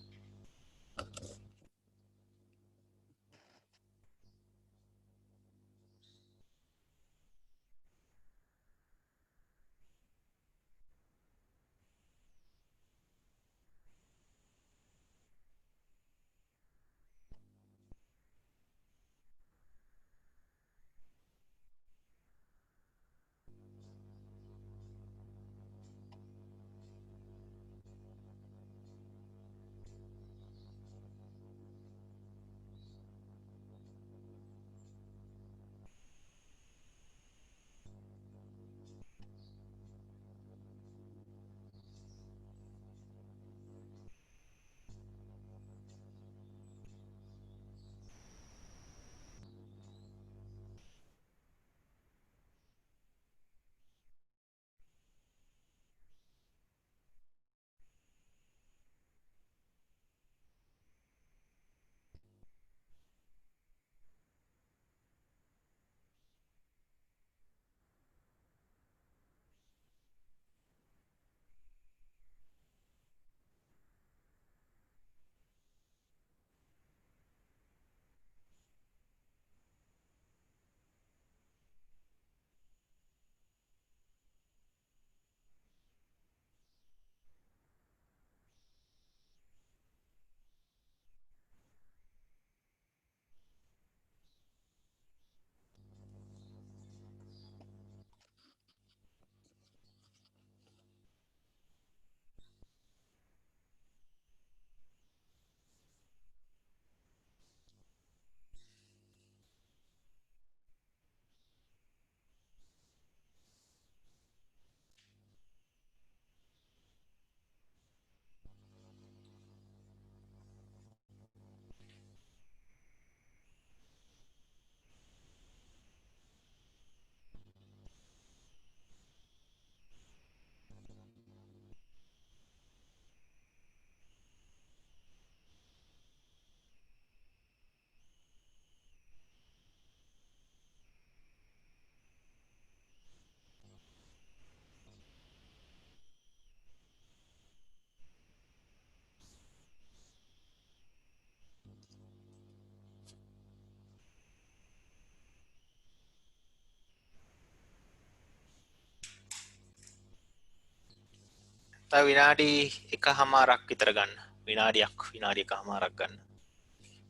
තව විනාඩි 1:00ක් විතර ගන්න. විනාඩි 1:00ක් ගන්න.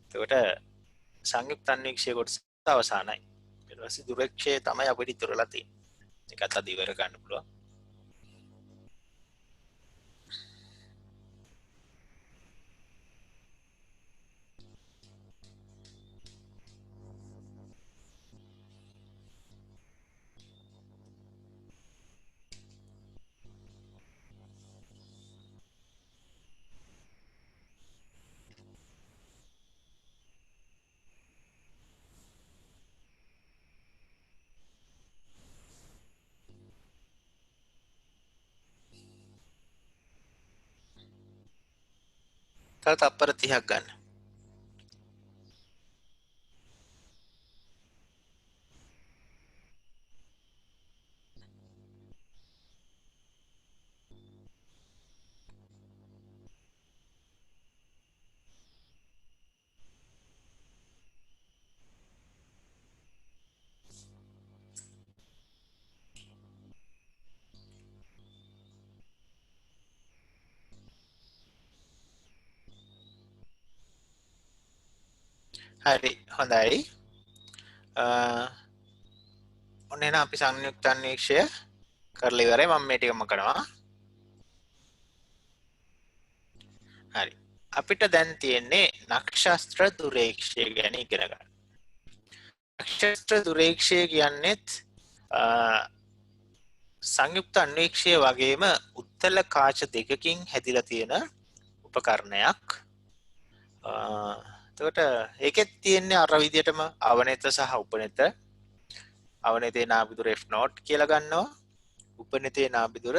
එතකොට සංයුක්ත අන්වීක්ෂය කොටස අවසానයි. ඊට පස්සේ දුරේක්ෂය තමයි අපිට ඉතුරුලා තියෙන්නේ. ඒකත් අද ඉවර ගන්න පුළුවන්. තව තප්පර 30ක් ගන්න. හරි හොඳයි. ඔන්න එහෙනම් අපි සංයුක්ත අන්වීක්ෂය කරලා ඉවරයි. මම මේ ටිකම කරනවා. හරි. අපිට දැන් තියෙන්නේ නක්ෂත්‍ර දුරේක්ෂය ගැන ඉගෙන ගන්න. නක්ෂත්‍ර දුරේක්ෂය කියන්නේත් සංයුක්ත අන්වීක්ෂය වගේම උත්තල කාච දෙකකින් හැදිලා තියෙන උපකරණයක්. එතකොට ඒකෙත් තියෙන්නේ අර විදිහටම අවනත සහ උපනත. අවනතේ නාභිදුර F0 කියලා ගන්නවා. උපනතේ නාභිදුර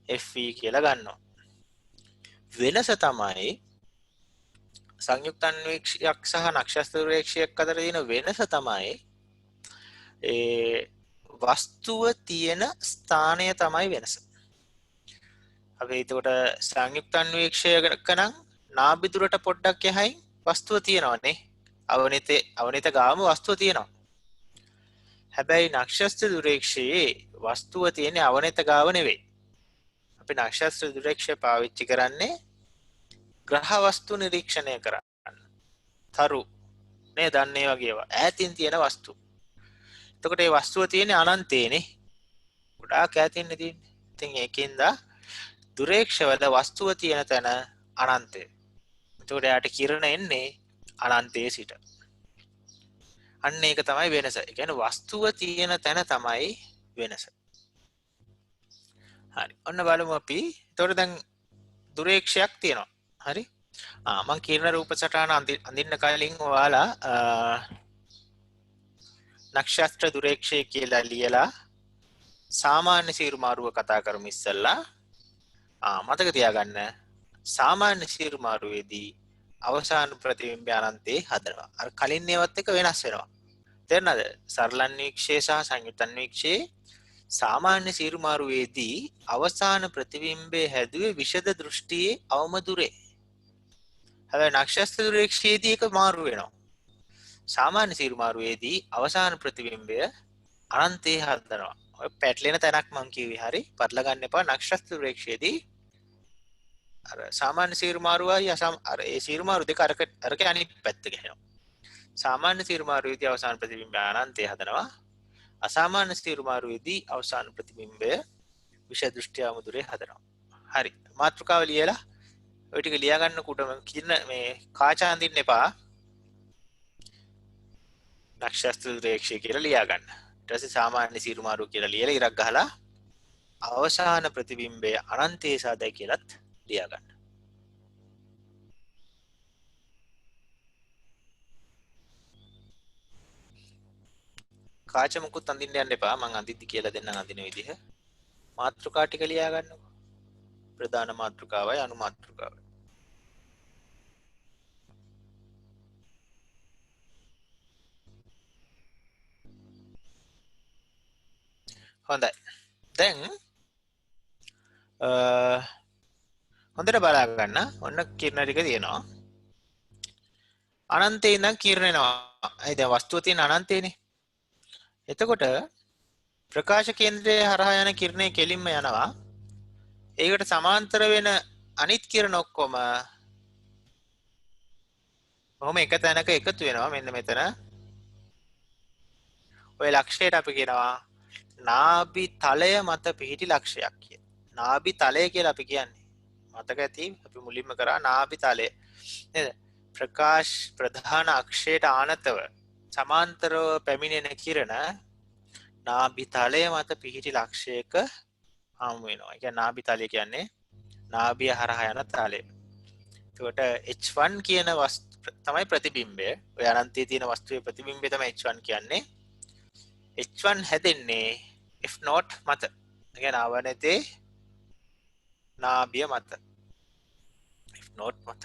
FE කියලා ගන්නවා. වෙනස තමයි සංයුක්ත අන්වීක්ෂයක් සහ නක්ෂත්‍ර දුරේක්ෂයක් අතර තියෙන වෙනස තමයි වස්තුව තියෙන ස්ථානය තමයි වෙනස. අපි එතකොට සංයුක්ත අන්වීක්ෂයක නම් නාභිදුරට පොඩ්ඩක් යහින් වස්තුව තියෙනවනේ. අවනිත ගාම වස්තුව තියෙනවා. හැබැයි නක්ෂත්‍ර දුරේක්ෂයේ වස්තුව තියෙන්නේ අවනිත ගාව නෙවෙයි. අපි නක්ෂත්‍ර දුරේක්ෂය පාවිච්චි කරන්නේ ග්‍රහ වස්තු නිරීක්ෂණය කරන්න. තරු නේ දන්නේ වගේ ඒවා. ඈතින් තියෙන වස්තු. එතකොට මේ වස්තුව තියෙන්නේ අනන්තේනේ. ගොඩාක් ඈතින් තියෙන්නේ. ඉතින් ඒකෙන්ද දුරේක්ෂවල වස්තුව තියෙන තැන අනන්තය. එතකොට යාට කිරණ එන්නේ අනන්තයේ සිට. අන්න ඒක තමයි වෙනස. ඒ කියන්නේ වස්තුව තියෙන තැන තමයි වෙනස. හරි. ඔන්න බලමු අපි. එතකොට දැන් දුරේක්ෂයක් තියෙනවා. හරි. මම කිරණ රූප සටහන අඳින්න කලින් ඔයාලා නක්ෂත්‍ර දුරේක්ෂය කියලා ලියලා සාමාන්‍ය සීරුමාරුව කතා කරමු ඉස්සෙල්ලා. මතක තියාගන්න සාමාන්‍ය සීරුමාරුවේදී අවසාන ප්‍රතිබිම්බය අනන්තේ හදනවා. අර කලින් ඒවත් එක වෙනස් වෙනවා. තේරෙනවද? සරල අන්වීක්ෂය සහ සංයුක්ත අන්වීක්ෂයේ සාමාන්‍ය සීරුමාරුවේදී අවසාන ප්‍රතිබිම්බය හැදුවේ විෂද දෘෂ්ටියේ අවම දුරේ. හැබැයි නක්ෂත්‍ර දුරේක්ෂයේදී ඒක මාරු වෙනවා. සාමාන්‍ය සීරුමාරුවේදී අවසාන ප්‍රතිබිම්බය අනන්තේ හදනවා. ඔය පැටලෙන තැනක් මම කිව්වේ හරි. පටල ගන්න එපා. නක්ෂත්‍ර දුරේක්ෂයේදී අර සාමාන්‍ය සීරුමාරුවයි අර ඒ සීරුමාරු දෙක අරක අනිත් පැත්ත ගහනවා. සාමාන්‍ය සීරුමාරුවේදී අවසාන ප්‍රතිබිම්බය අනන්තය හදනවා. අසාමාන්‍ය සීරුමාරුවේදී අවසාන ප්‍රතිබිම්බය විෂය දෘෂ්ටි අවමුදුරේ හදනවා. හරි. මාතෘකාව ලියලා ඔය ටික ලියා ගන්න කුටම කින්න මේ කාච අඳින්න එපා. නක්ෂත්‍ර දුරේක්ෂය කියලා ලියා ගන්න. ඊට පස්සේ සාමාන්‍ය සීරුමාරුව කියලා ලියලා ඉරක් ගහලා අවසාන ප්‍රතිබිම්බය අනන්තයේ සාදයි කියලාත් ලියා ගන්න. කාච මුකුත් අඳින්න යන්න එපා. මම අඳිද්දි කියලා දෙන්නම් අඳින විදිහ. මාතෘකා ටික ලියා ගන්නකො. ප්‍රධාන මාතෘකාවයි අනු මාතෘකාවයි. හොඳයි. දැන් හොඳට බලා ගන්න. ඔන්න කිරණ ටික තියෙනවා. අනන්තේ ඉඳන් කිරණ එනවා. ඒ දැන් වස්තුව තියෙන අනන්තේනේ. එතකොට ප්‍රකාශ කේන්ද්‍රයේ හරහා යන කිරණේ කෙලින්ම යනවා ඒකට සමාන්තර වෙන අනිත් කිරණ ඔක්කොම කොහොම එක තැනක එකතු වෙනවා මෙන්න මෙතන. ඔය ලක්ෂයට අපි කියනවා නාභි තලය මත පිහිටි ලක්ෂයක් කියලා. නාභි තලය කියලා අපි කියන්නේ. මතක ඇති අපි මුලින්ම කරා නාභි තලය. නේද? ප්‍රකාශ ප්‍රධාන අක්ෂයට ආනතව සමාන්තරව පැමිණෙන කිරණ නාභි තලය මත පිහිටි ලක්ෂයක හමු වෙනවා. ඒ කියන්නේ නාභි තලය කියන්නේ නාභිය හරහා යන තලය. එතකොට H1 කියන තමයි ප්‍රතිබිම්බය. ඔය අනන්තයේ තියෙන වස්තුවේ ප්‍රතිබිම්බය තමයි H1 කියන්නේ. H1 හැදෙන්නේ F0 මත. ඒ කියන්නේ අවනතේ නාභිය මත. F0 මත.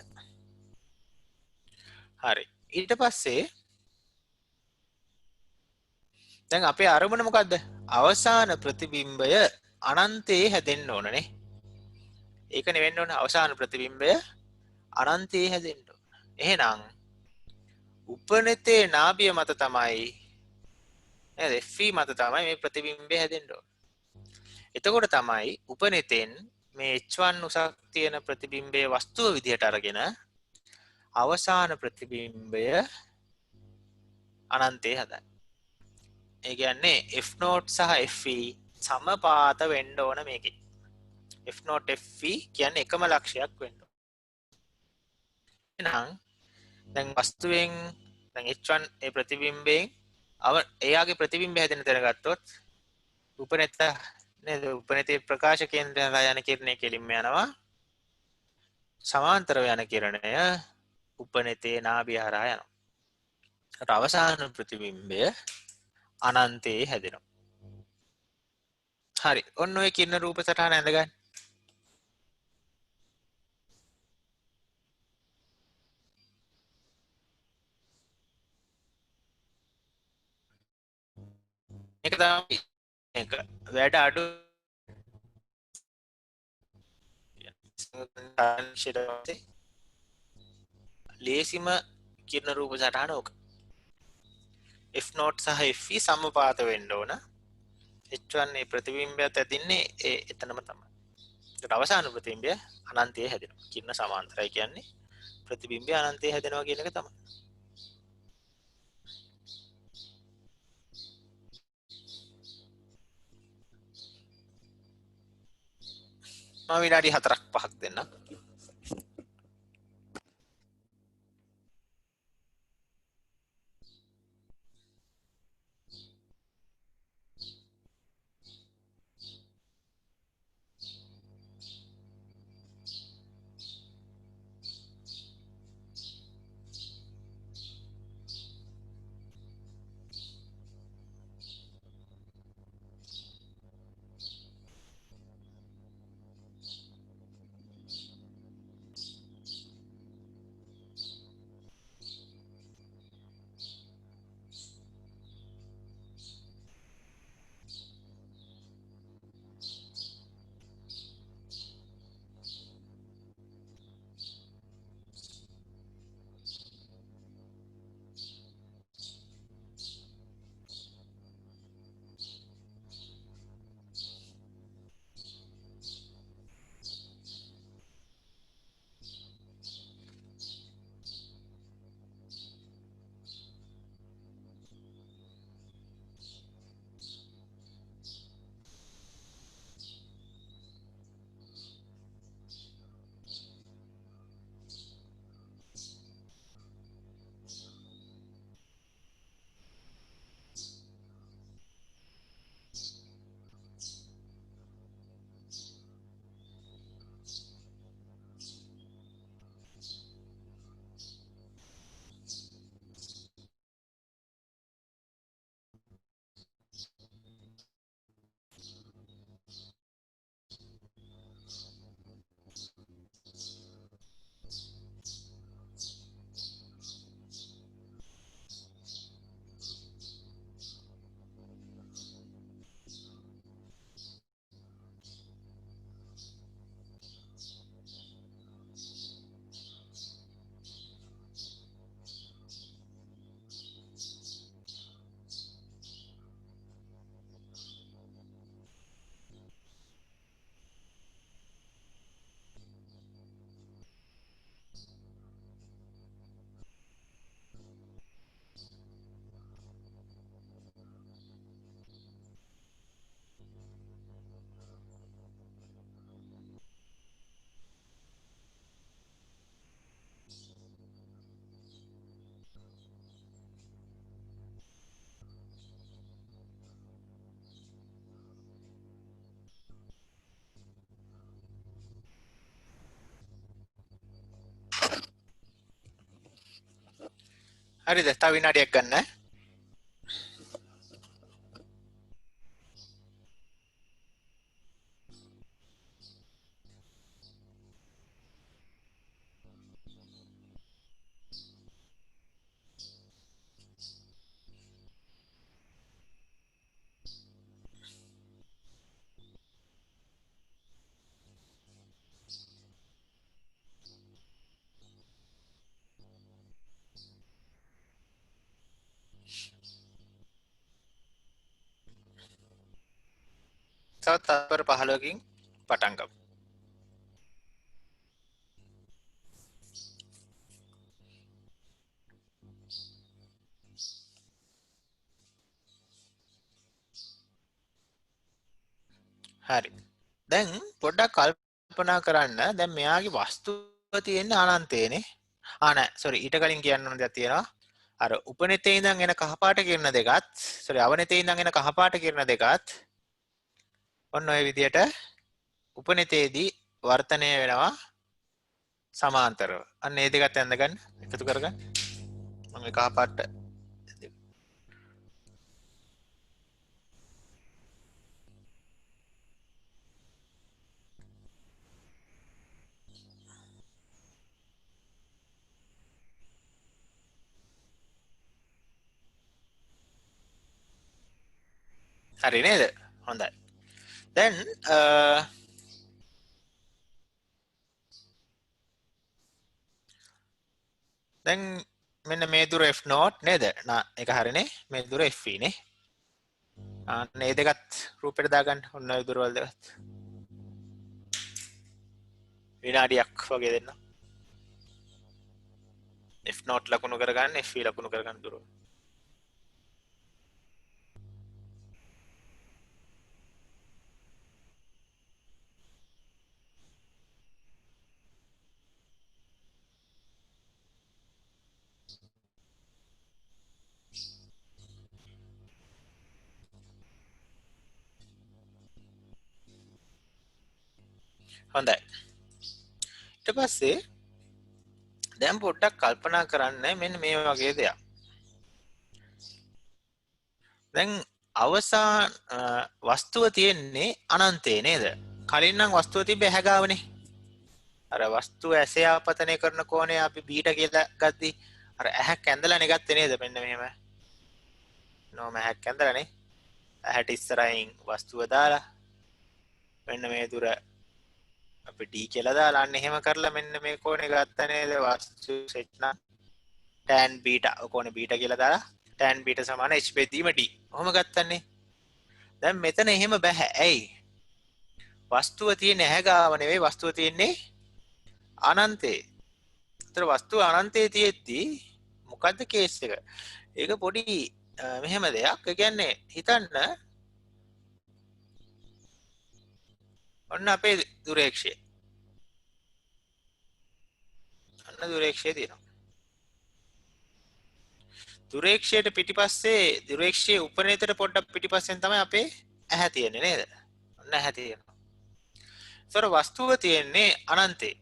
හරි. ඊට පස්සේ දැන් අපේ අරමුණ මොකද්ද? අවසාන ප්‍රතිබිම්බය අනන්තයේ හැදෙන්න ඕනනේ. ඒකනේ වෙන්න ඕන අවසාන ප්‍රතිබිම්බය අනන්තයේ හැදෙන්න ඕන. එහෙනම් උපනතේ නාභිය මත තමයි නේද? Fe මත තමයි මේ ප්‍රතිබිම්බය හැදෙන්න ඕන. එතකොට තමයි උපනෙතෙන් මේ H1 උසක් තියෙන ප්‍රතිබිම්බයේ වස්තුව විදිහට අරගෙන අවසාන ප්‍රතිබිම්බය අනන්තයේ හදන්නේ. ඒ කියන්නේ F0 සහ Fe සමපාත වෙන්න ඕන මේකේ. F0 Fe කියන්නේ එකම ලක්ෂයක් වෙන්න ඕන. එහෙනම් දැන් වස්තුවෙන් දැන් H1 ඒ ප්‍රතිබිම්බයෙන් එයාගේ ප්‍රතිබිම්බය හැදෙන තැන ගත්තොත් උපනෙත නේද? උපනෙතේ ප්‍රකාශ කේන්ද්‍රයලා යන කිරණය කෙලින්ම යනවා. සමාන්තරව යන කිරණය උපනෙතේ නාභිය හරහා යනවා. ඒකට අවසාන ප්‍රතිබිම්බය අනන්තයේ හැදෙනවා. හරි. ඔන්න ඔය කිරණ රූප සටහන ඇඳගන්න. මේක තමයි එක වැඩ අඩු ලේසිම කිරණ රූප සටහන ඕක. F0 සහ Fe සමපාත වෙන්න ඕන. H1 මේ ප්‍රතිබිම්බයත් ඇදින්නේ එතනම තමයි. ඒකට අවසාන ප්‍රතිබිම්බය අනන්තයේ හැදෙනවා. කිරණ සමාන්තරයි කියන්නේ ප්‍රතිබිම්බය අනන්තයේ හැදෙනවා කියන එක තමයි. මම විනාඩි 4ක් 5ක් දෙන්නම්. හරිද? තව විනාඩියක් ගන්න. තව තත්පර 15කින් පටන් ගමු. හරි. දැන් පොඩ්ඩක් කල්පනා කරන්න. දැන් මෙයාගේ වස්තුව තියෙන්නේ අනන්තයේනේ. නෑ සෝරි ඊට කලින් කියන්න ඕන දෙයක් තියෙනවා. අර උපනෙතේ ඉඳන් එන කහපාට කිරණ දෙකත් සෝරි අවනෙතේ ඉඳන් එන කහපාට කිරණ දෙකත් ඔන්න ඔය විදියට උපනෙතේදී වර්තනය වෙනවා සමාන්තරව. අන්න ඒ දෙකත් ඇඳ ගන්න එකතු කරගන්න. මම මේ කහපාට හරි නේද? හොඳයි. දැන් දැන් මෙන්න මේ දුර f0 නේද? ඒක හරිනේ. මේ දුර f නේ. මේ දෙකත් රූපෙට දාගන්න. ඔන්න ඔය දුරවල් දෙකත්. විනාඩියක් වගේ දෙන්න. f0 ලකුණු කරගන්න, f ලකුණු කරගන්න දුර. හොඳයි. ඊට පස්සේ දැන් පොඩ්ඩක් කල්පනා කරන්න මෙන්න මේ වගේ දෙයක්. දැන් අවසාන වස්තුව තියෙන්නේ අනන්තේ නේද? කලින් නම් වස්තුව තිබ්බේ ඇහැ ගාවනේ. අර වස්තුව ඇසේ ආපතනය කරන කෝණය අපි බීට කියලා ගත්තී. අර ඇහැක් ඇඳලානේ ගත්තේ නේද? මෙන්න මෙහෙම. නෝම ඇහැක් ඇඳලානේ. ඇහැට ඉස්සරහින් වස්තුව දාලා මෙන්න මේ දුර අපි d කියලා දාලා අන්න එහෙම කරලා මෙන්න මේ කෝණය ගත්ත නේද? වස්තු සෙට් නම් tan බීටා කෝණය බීටා කියලා දාලා tan බීටා සමාන h බෙදීම d. ඔහොම ගත්තන්නේ. දැන් මෙතන එහෙම බෑ. ඇයි? වස්තුව තියෙන්නේ ඇහැ ගාව නෙවෙයි වස්තුව තියෙන්නේ අනන්තේ. ඒතර වස්තුව අනන්තේ තියෙද්දි මොකද්ද කේස් එක? ඒක පොඩි මෙහෙම දෙයක්. ඒ කියන්නේ හිතන්න ඔන්න අපේ දුරේක්ෂය. අන්න දුරේක්ෂය තියෙනවා. දුරේක්ෂයට පිටිපස්සේ දුරේක්ෂයේ උපනේතර පොඩ්ඩක් පිටිපස්සෙන් තමයි අපේ ඇහැ තියෙන්නේ නේද? ඔන්න ඇහැ තියෙනවා. ඒතර වස්තුව තියෙන්නේ අනන්තේ.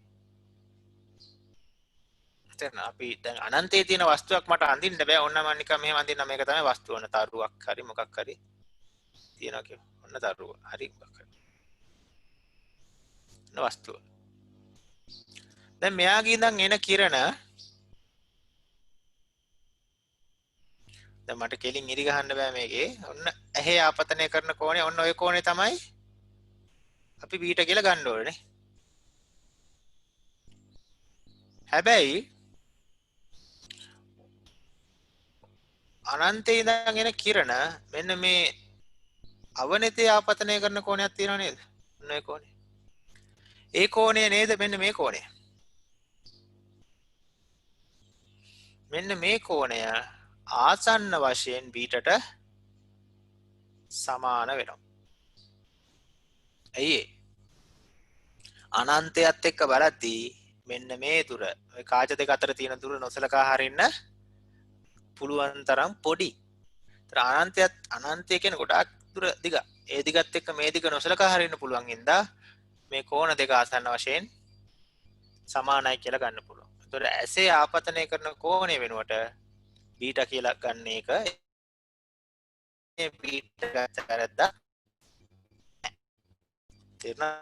එතන අපි දැන් අනන්තයේ තියෙන වස්තුවක් මට අඳින්න බෑ. ඔන්න මම නිකන් මෙහෙම අඳින්න මේක තමයි වස්තුව. ඔන්න තරුවක් හරි මොකක් හරි තියෙනවා කියමු. ඔන්න තරුව. හරි මොකක් හරි. ඔන්න වස්තුව. දැන් මෙයාගේ ඉඳන් එන කිරණ දැන් මට කෙලින් ඉරි ගහන්න බෑ මේකේ. ඔන්න ඇහි ආපතනය කරන කෝණය ඔන්න ඔය කෝණය තමයි අපි බීට කියලා ගන්න ඕනේ. හැබැයි අනන්තයේ ඉඳන් එන කිරණ මෙන්න මේ අවනතේ ආපතනය කරන කෝණයක් තියෙනව නේද? ඔන්න ඔය කෝණය. ඒ කෝණය නේද මෙන්න මේ කෝණය. මෙන්න මේ කෝණය ආසන්න වශයෙන් බීටට සමාන වෙනවා. ඇයි ඒ? අනන්තයත් එක්ක බලද්දී මෙන්න මේ දුර ඔය කාච දෙක අතර තියෙන දුර නොසලකා හරින්න පුළුවන් තරම් පොඩි. ඒතර අනන්තය කියන ගොඩාක් දුර දිග. ඒ දිගත් එක්ක මේ දිග නොසලකා හරින්න පුළුවන් හින්දා මේ කෝණ දෙක ආසන්න වශයෙන් සමානයි කියලා ගන්න පුළුවන්. ඒතර ඇසේ ආපතනය කරන කෝණය වෙනුවට බීටා කියලා ගන්න එක මේ බීටා ගත්ත වැරද්දක් තේරුණා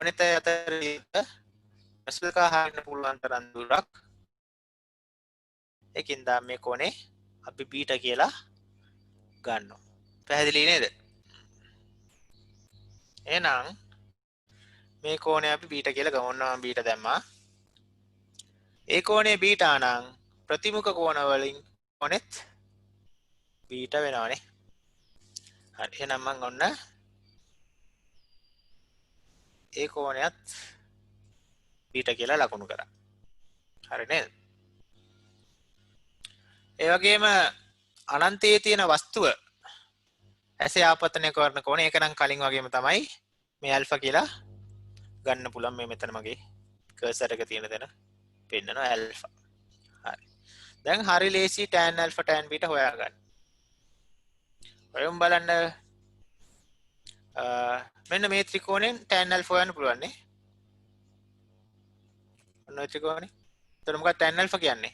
අනිත් අතර මැස්ලකා හරින්න පුළුවන් තරම් දුරක් ඒකින්ද මේ කොනේ අපි බීටා කියලා ගන්නවා පැහැදිලි නේද එහෙනම් මේ කෝණය අපි බීටා කියලා ගමු ඔන්න බීටා දැම්මා ඒ කෝණය බීටා නම් ප්‍රතිමුඛ කෝණ වලින් කොනෙත් බීටා වෙනවනේ හරි එහෙනම් මම ඔන්න ඒ කෝණයත් බීටා කියලා ලකුණු කරා හරි නේද ඒ වගේම අනන්තයේ තියෙන වස්තුව ඇසේ ආපතනය කරන කෝණය ඒක නම් කලින් වගේම තමයි මේ ඇල්ෆා කියලා ගන්න පුළුවන් මේ මෙතන මගේ කර්සර් එක තියෙන තැන පෙන්නනවා ඇල්ෆා හරි දැන් හරි ලේසි tan alpha tan beta හොයාගන්න ඔයම් බලන්න මෙන්න මේ ත්‍රිකෝණයෙන් tan alpha හොයන්න පුළුවන් නේ ඔන්න ඔය ත්‍රිකෝණේ එතකොට මොකක්ද tan alpha කියන්නේ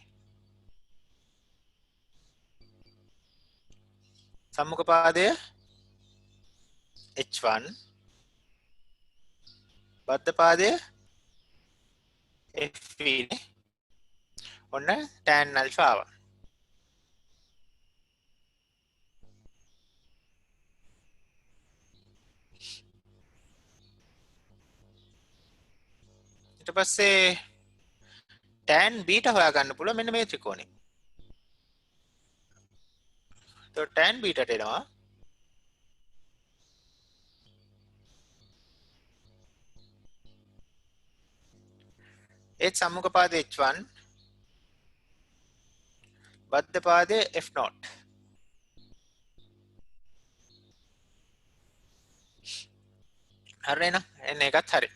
සම්මුඛ පාදය h1 බද්ධ පාදය f3 නේ ඔන්න tan alpha ආවා ඊට පස්සේ tan beta හොයාගන්න පුළුවන් මෙන්න මේ ත්‍රිකෝණේ එතකොට tan beta ට එනවා ඒ සම්මුඛ පාදය h1 බද්ධ පාදය f0 හරි නේද එන්න එකත් හරි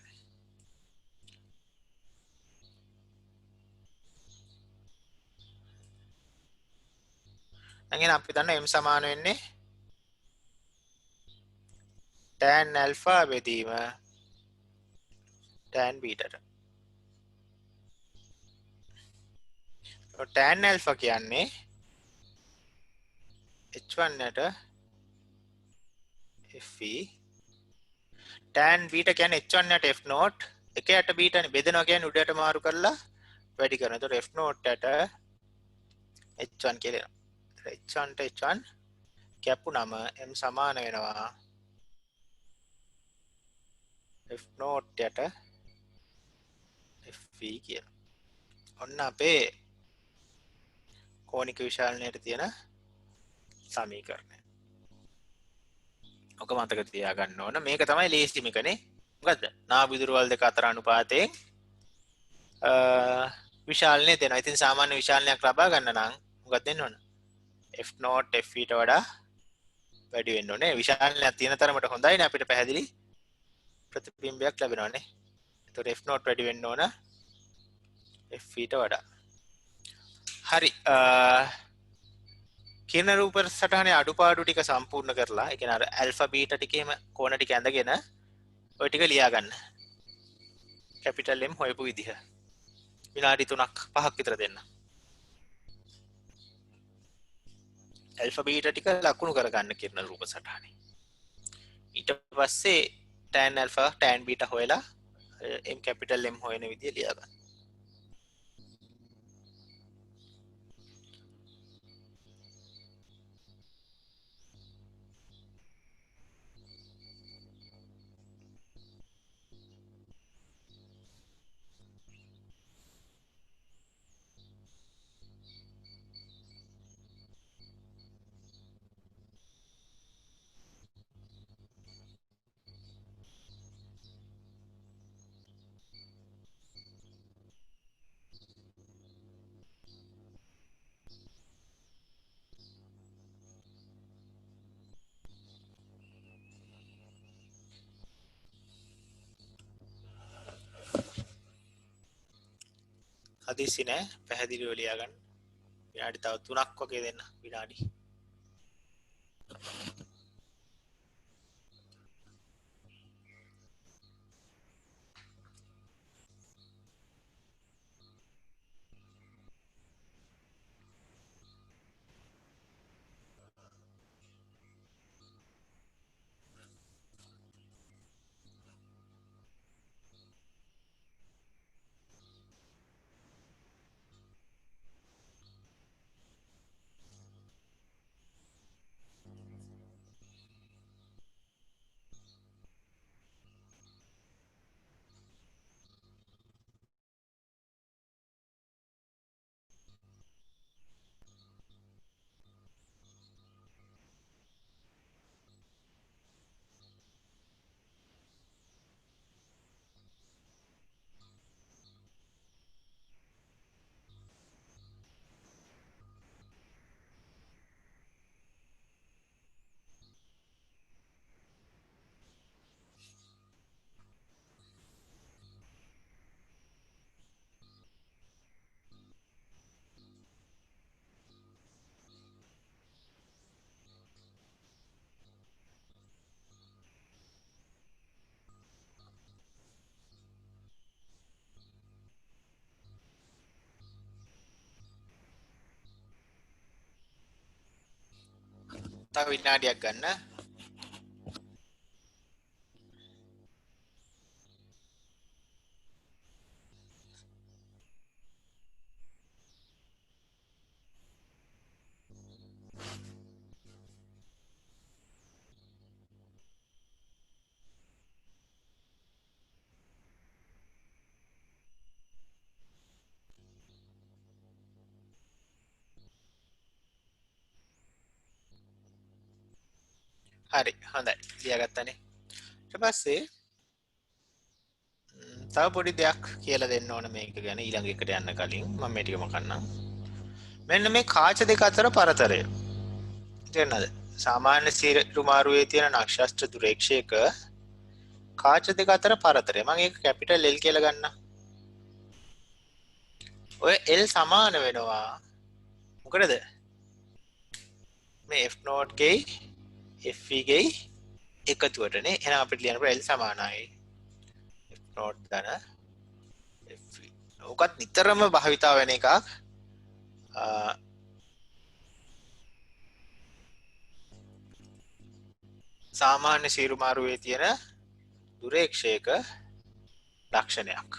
දැන් අපි දන්නවා m සමාන වෙන්නේ tan alpha බෙදීම tan beta ට tan alpha කියන්නේ h1 ට fe tan beta කියන්නේ h1 ට f0 එක යට beta නේ බෙදනවා කියන්නේ උඩට මාරු කරලා වැඩි කරනවා. ඒතකොට f0 ට h1 කියලා එනවා. h1 ට h1 කැපුනම m සමාන වෙනවා f0 යට fe කියලා. ඔන්න අපේ කෝණික විශාලනයට තියෙන සමීකරණය. ඔක මතක තියාගන්න ඕන. මේක තමයි ලේසිම එකනේ. මොකද්ද? නාභිදුරවල් දෙක අතර අනුපාතයෙන් විශාලනය දෙනවා. ඉතින් සාමාන්‍ය විශාලනයක් ලබා ගන්න නම් මොකක්ද දෙන්න ඕන? f0 f ඊට වඩා වැඩි වෙන්න ඕනේ. විශාලනයක් තියෙන තරමට හොඳයිනේ අපිට පැහැදිලි ප්‍රතිබිම්බයක් ලැබෙනවානේ. එතකොට f0 වැඩි වෙන්න ඕන f ඊට වඩා. හරි. කිරණ රූප සටහනේ අඩුපාඩු ටික සම්පූර්ණ කරලා ඒ කියන්නේ අර ඇල්ෆා බීටා ටිකේම කෝණ ටික ඇඳගෙන ඔය ටික ලියා ගන්න. කැපිටල් M හොයපු විදිහ. විනාඩි 3ක් 5ක් විතර දෙන්න. ඇල්ෆා බීටා ටික ලකුණු කරගන්න කිරණ රූප සටහනේ. ඊට පස්සේ tan alpha tan beta හොයලා M capital M හොයන විදිය ලියා ගන්න. හදිස්සි නෑ පැහැදිලිව ලියා ගන්න. විනාඩි තව 3ක් වගේ දෙන්න විනාඩි. විනාඩියක් ගන්න. හරි හොඳයි ලියාගත්තනේ. ඊට පස්සේ තව පොඩි දෙයක් කියලා දෙන්න ඕන මේක ගැන ඊළඟ එකට යන්න කලින් මම මේ ටිකම කන්නම්. මෙන්න මේ කාච දෙක අතර පරතරය. තේරෙනවද? සාමාන්‍ය සීරු මාරුවේ තියෙන නක්ෂත්‍ර දුරේක්ෂයක කාච දෙක අතර පරතරය. මම ඒක කැපිටල් L කියලා ගන්නම්. ඔය L සමාන වෙනවා මොකටද? මේ F නෝට් ගේ FV ගේ එකතුවටනේ. එහෙනම් අපිට ලියන්න පුළුවන් L සමානයි F නෝට් ධන FV. ඔකත් නිතරම භාවිතා වෙන එකක්. සාමාන්‍ය සීරු මාරුවේ තියෙන දුරේක්ෂයක ලක්ෂණයක්.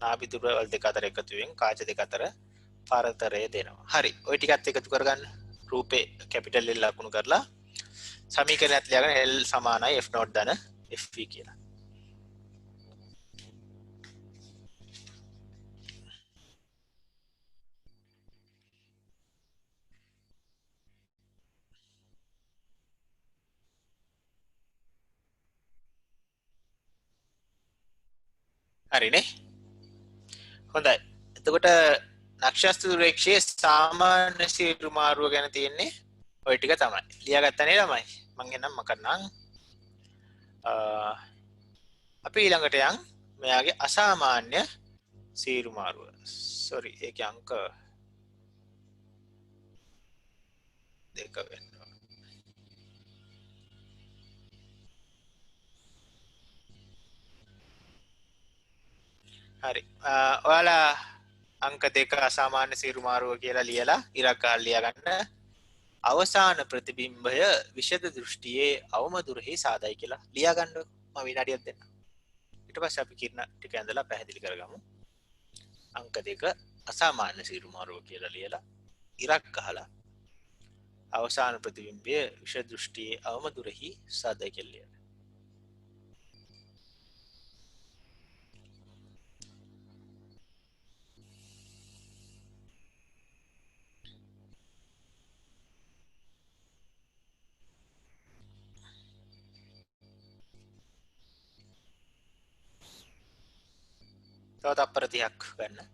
නාභි දුරවල් දෙක අතර එකතුවෙන් කාච දෙක අතර පරතරය දෙනවා. හරි. ওই ටිකත් එකතු කරගන්න. රූපේ කැපිටල් L ලකුණු කරලා සමීකරණයක් ලියාගෙන L සමානයි F නෝට් ධන FV කියලා. හරිනේ. හොඳයි. එතකොට නක්ෂත්‍ර දුරේක්ෂයේ සාමාන්‍ය සීරු මාරුව ගැන තියෙන්නේ ওই ටික තමයි. ලියාගත්තා නේද ළමයි? මම එන්නම් මකන්නම්. අපි ඊළඟට යන් මෙයාගේ අසාමාන්‍ය සීරු මාරුව. සෝරි ඒකේ අංක දෙක වෙනවා. හරි. ඔයාලා අංක දෙක අසාමාන්‍ය සීරු මාරුව කියලා ලියලා ඉරක් ගහලා ලියා ගන්න. අවසාන ප්‍රතිබිම්බය විෂද දෘෂ්ටියේ අවම දුරෙහි සාදයි කියලා ලියා ගන්න. මම විනාඩියක් දෙන්න. ඊට පස්සේ අපි කිරණ ටික ඇඳලා පැහැදිලි කරගමු. අංක දෙක අසාමාන්‍ය සීරු මාරුව කියලා ලියලා ඉරක් ගහලා අවසාන ප්‍රතිබිම්බය විෂද දෘෂ්ටියේ අවම දුරෙහි සාදයි කියලා ලියන්න. තව තප්පර 30ක් ගන්න.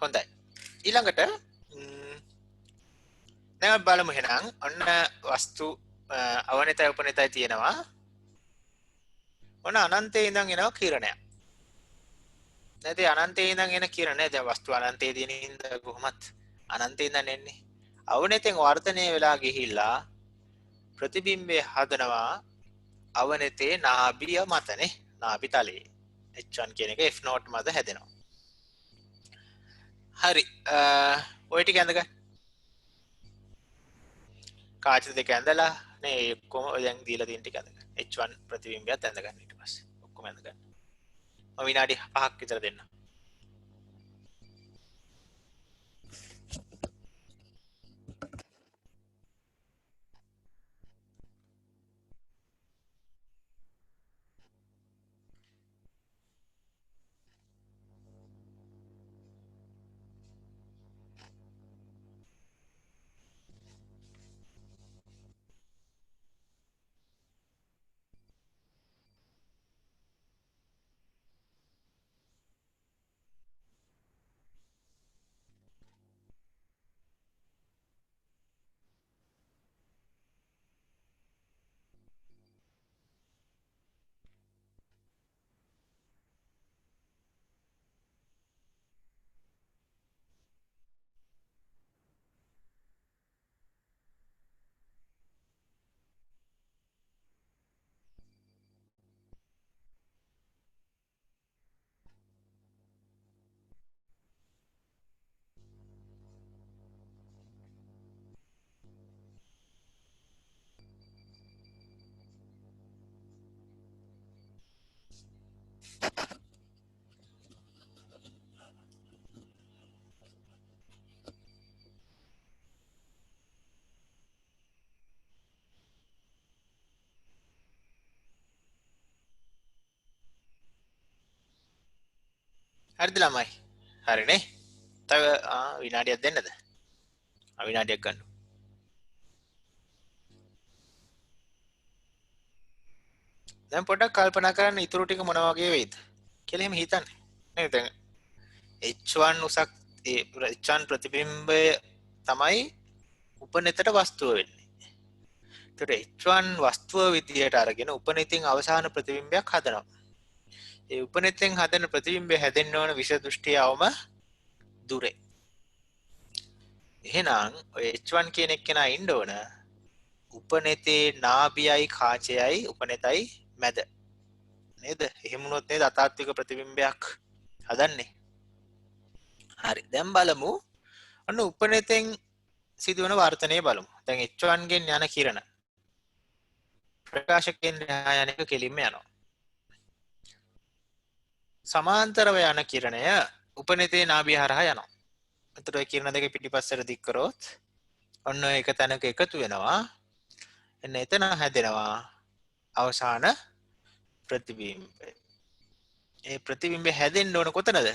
හොඳයි. ඊළඟට දැන් බලමු එහෙනම් ඔන්න වස්තු අවනිතය උපනිතය තියෙනවා. ඔන්න අනන්තයේ ඉඳන් එනවා කිරණයක්. නැති අනන්තයේ ඉඳන් එන කිරණය දැන් වස්තු අනන්තයේ තියෙන හින්දා කොහොමත් අනන්තයේ ඉඳන් එන්නේ. අවනිතෙන් වර්ධනය වෙලා ගිහිල්ලා ප්‍රතිබිම්බය හදනවා අවනිතේ නාභිය මතනේ. නාභි තලයේ H1 කියන එක F නෝට් මත හැදෙනවා. හරි. ඔය ටික ඇඳගන්න. කාච දෙක ඇඳලා නේ ඔක්කොම දැන් දීලා තියෙන ටික ඇඳගන්න. H1 ප්‍රතිබිම්බයත් ඇඳගන්න ඊට පස්සේ. ඔක්කොම ඇඳගන්න. මම විනාඩි 5ක් විතර දෙන්න. හරිද ළමයි? හරිනේ. තව විනාඩියක් දෙන්නද? විනාඩියක් ගන්න. දැන් පොඩ්ඩක් කල්පනා කරන්න ඉතුරු ටික මොන වගේ වෙයිද කියලා එහෙම හිතන්නේ. නේද? දැන් H1 උසක් ඒ H1 ප්‍රතිබිම්බය තමයි උපනෙතට වස්තුව වෙන්නේ. ඒතර H1 වස්තුව විදියට අරගෙන උපනෙතින් අවසාන ප්‍රතිබිම්බයක් හදනවා. ඒ උපනෙතෙන් හදන ප්‍රතිබිම්බය හැදෙන්න ඕන විෂ දෘෂ්ටියවම දුරේ. එහෙනම් ඔය H1 කියන එක්කෙනා ඉන්න ඕන උපනෙතේ නාභියයි කාචයයි උපනෙතයි මැද. නේද? එහෙම වුණොත් නේද අතාත්වික ප්‍රතිබිම්බයක් හදන්නේ. හරි. දැන් බලමු අන්න උපනෙතෙන් සිදුවන වර්තනය බලමු. දැන් H1 ගෙන් යන කිරණ ප්‍රකාශ කේන්ද්‍රය යන එක කෙලින්ම යනවා. සමාන්තරව යන කිරණය උපනෙතේ නාභිය හරහා යනවා. එතකොට ඔය කිරණ දෙක පිටිපස්සට දික් කරොත් ඔන්න එක තැනක එකතු වෙනවා. එන්න එතන හැදෙනවා අවසාන ප්‍රතිබිම්බය. ඒ ප්‍රතිබිම්බය හැදෙන්න ඕන කොතනද?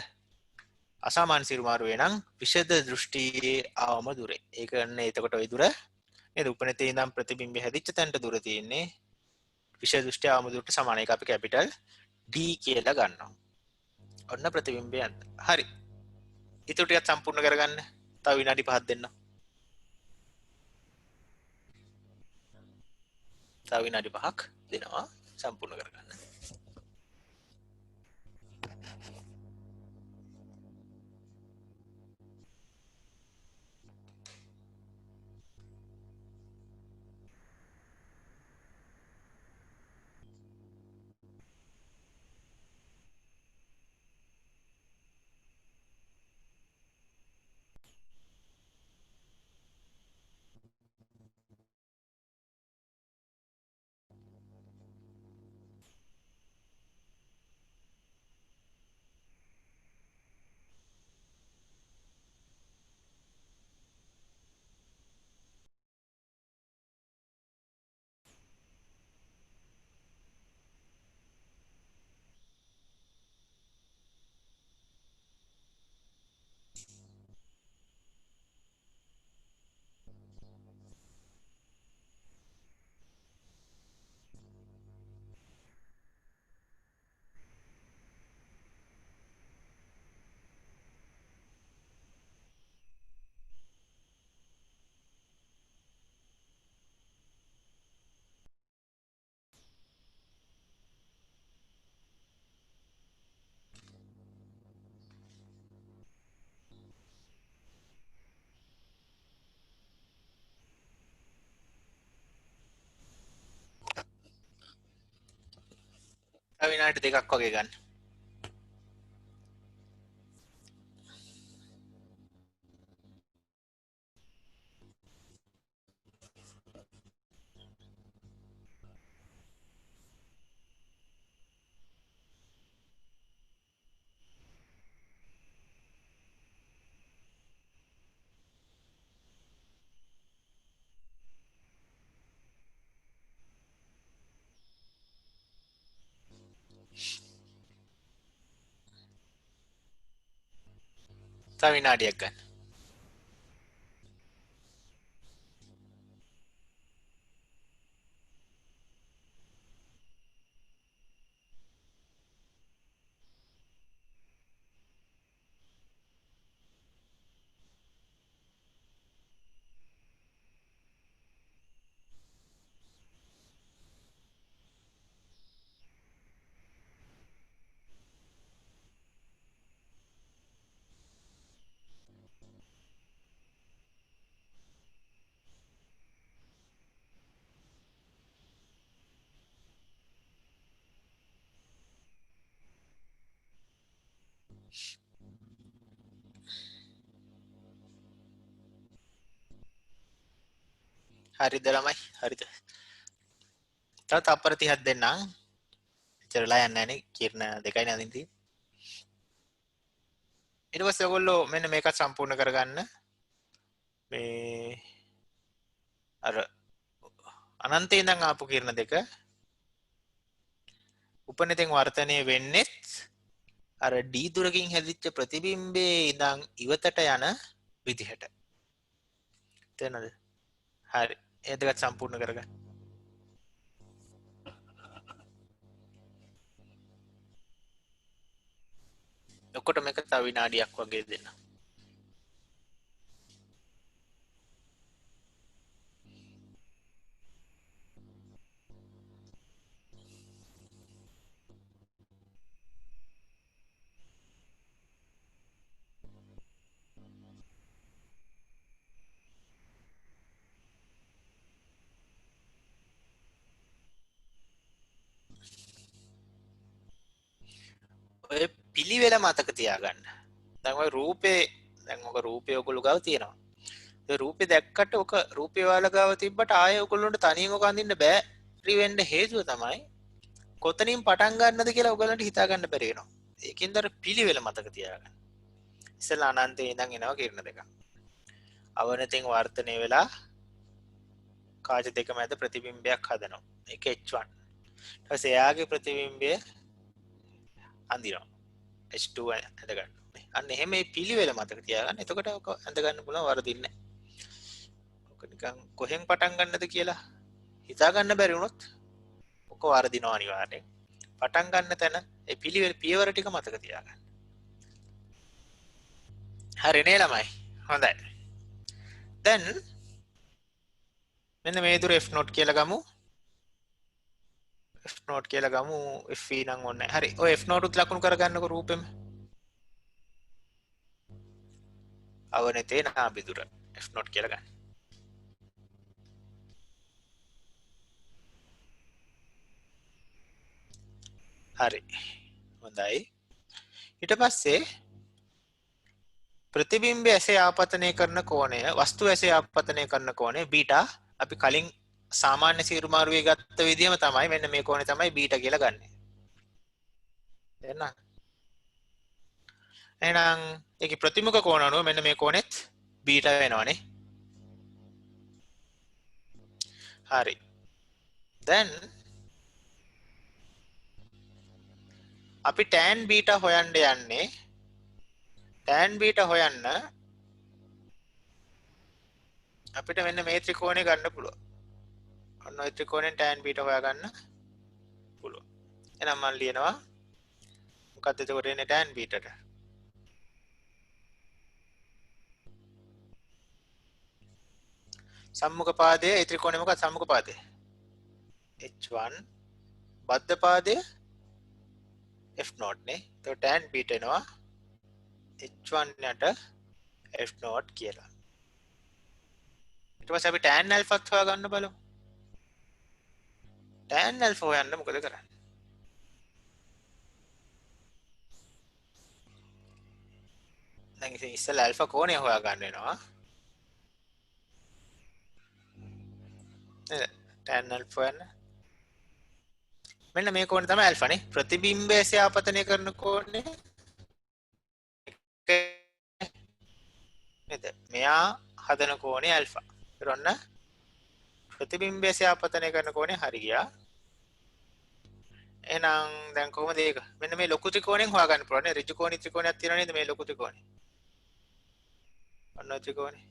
අසාමාන්‍ය සිරුමාරුවේ නම් විෂද දෘෂ්ටියේ ආවම දුරේ. ඒක නේ එතකොට ওই දුර නේද? උපනෙතේ ඉඳන් ප්‍රතිබිම්බය හැදිච්ච තැනට දුර තියෙන්නේ විෂද දෘෂ්ටි ආවම දුරට සමාන. ඒක අපි කැපිටල් D කියලා ගන්නවා. ඔන්න ප්‍රතිබිම්බය යන්න. හරි. ඉතුරු ටිකත් සම්පූර්ණ කරගන්න. තව විනාඩි 5ක් දෙන්න. තව විනාඩි 5ක් දෙනවා සම්පූර්ණ කරගන්න. තව විනාඩි දෙකක් වගේ ගන්න. තව විනාඩියක් ගන්න. හරිද ළමයි? හරිද? තව තප්පර 30ක් දෙන්නම්. ඉතරලා යන්නේ නැහනේ. කිරණ දෙකයි නදින් තියෙන්නේ. ඊට පස්සේ ඔයගොල්ලෝ මෙන්න මේකත් සම්පූර්ණ කරගන්න. මේ අර අනන්තේ ඉඳන් ආපු කිරණ දෙක උපනෙතෙන් වර්තනය වෙන්නෙත් අර d දුරකින් හැදිච්ච ප්‍රතිබිම්බයේ ඉඳන් ඉවතට යන විදිහට. තේරෙනවද? හරි. ඒ දෙකත් සම්පූර්ණ කරගන්න. ඔක්කොට මේක තව විනාඩියක් වගේ දෙන්න. ඔය පිළිවෙල මතක තියාගන්න. දැන් ඔය රූපේ දැන් ඔක රූපය ඔයගොල්ලෝ ගාව තියෙනවා. ඒ රූපේ දැක්කට ඔක රූපේ ඔයාලා ගාව තිබ්බට ආයෙ ඔයගොල්ලන්ට තනියෙන් ඔක අඳින්න බෑ. රිවෙන්න හේතුව තමයි කොතනින් පටන් ගන්නද කියලා ඔයගලන්ට හිතා ගන්න බැරි වෙනවා. ඒකෙන්ද අර පිළිවෙල මතක තියාගන්න. ඉස්සෙල්ලා අනන්තේ ඉඳන් එනවා කිරණ දෙක. අවනතෙන් වර්ධනය වෙලා කාච දෙක මැද ප්‍රතිබිම්බයක් හදනවා. ඒක H1. ඊට පස්සේ එයාගේ ප්‍රතිබිම්බය අඳිනවා. H2 ඇඳ ගන්න. අන්න එහෙම මේ පිළිවෙල මතක තියාගන්න. එතකොට ඔක ඇඳ ගන්න පුළුවන් වරදින්නේ නැහැ. ඔක නිකන් කොහෙන් පටන් ගන්නද කියලා හිතා ගන්න බැරි වුණොත් ඔක වරදිනවා අනිවාර්යෙන්. පටන් ගන්න තැන ඒ පිළිවෙල පියවර ටික මතක තියාගන්න. හරි නේ ළමයි. හොඳයි. දැන් මෙන්න මේ දුර F not කියලා ගමු. F not කියලා ගමු. F නම් ඕනේ. හරි. ඔය F not උත් ලකුණු කරගන්නකො රූපෙම. අවනතේ නාභි දුර F not කියලා ගන්න. හරි. හොඳයි. ඊට පස්සේ ප්‍රතිබිම්බය ඇසේ ආපතනය කරන කෝණය වස්තු ඇසේ ආපතනය කරන කෝණය බීටා අපි කලින් සාමාන්‍ය සීරුමාරුවේ ගත්ත විදිහම තමයි මෙන්න මේ කෝණය තමයි බීටා කියලා ගන්නෙ. එහෙනම් එහෙනම් ඒකේ ප්‍රතිමුඛ කෝණ අනුව මෙන්න මේ කෝණෙත් බීටා වෙනවනේ. හරි. දැන් අපි tan බීටා හොයන්න යන්නේ tan බීටා හොයන්න අපිට මෙන්න මේ ත්‍රිකෝණය ගන්න පුළුවන්. ඔන්න ඔය ත්‍රිකෝණයෙන් tan බීටා හොයාගන්න පුළුවන්. එහෙනම් මම ලියනවා මොකක්ද එතකොට එන්නේ tan බීටාට? සම්මුඛ පාදයේ ඒ ත්‍රිකෝණය මොකක්ද සම්මුඛ පාදයේ? H1 බද්ධ පාදයේ F not නේ. එතකොට tan බීටා එනවා H1 යට F not කියලා. ඊට පස්සේ අපි tan alpha හොයාගන්න බලමු. tan alpha හොයන්න මොකද කරන්නේ? දැන් ඉතින් ඉස්සෙල්ලා alpha කෝණය හොයාගන්න වෙනවා. නේද? tan alpha හොයන්න. මෙන්න මේ කෝණය තමයි alpha නේ. ප්‍රතිබිම්බය ඇසේ ආපතනය කරන කෝණය. නේද? මෙයා හදන කෝණය alpha. ඊට ඔන්න ප්‍රතිබිම්බය ඇසේ ආපතනය කරන කෝණය හරි ගියා. එහෙනම් දැන් කොහොමද ඒක? මෙන්න මේ ලොකු ත්‍රිකෝණයෙන් හොයාගන්න පුළුවන් නේ. ඍජු කෝණී ත්‍රිකෝණයක් තියෙනවා නේද මේ ලොකු ත්‍රිකෝණය? ඔන්න ත්‍රිකෝණය.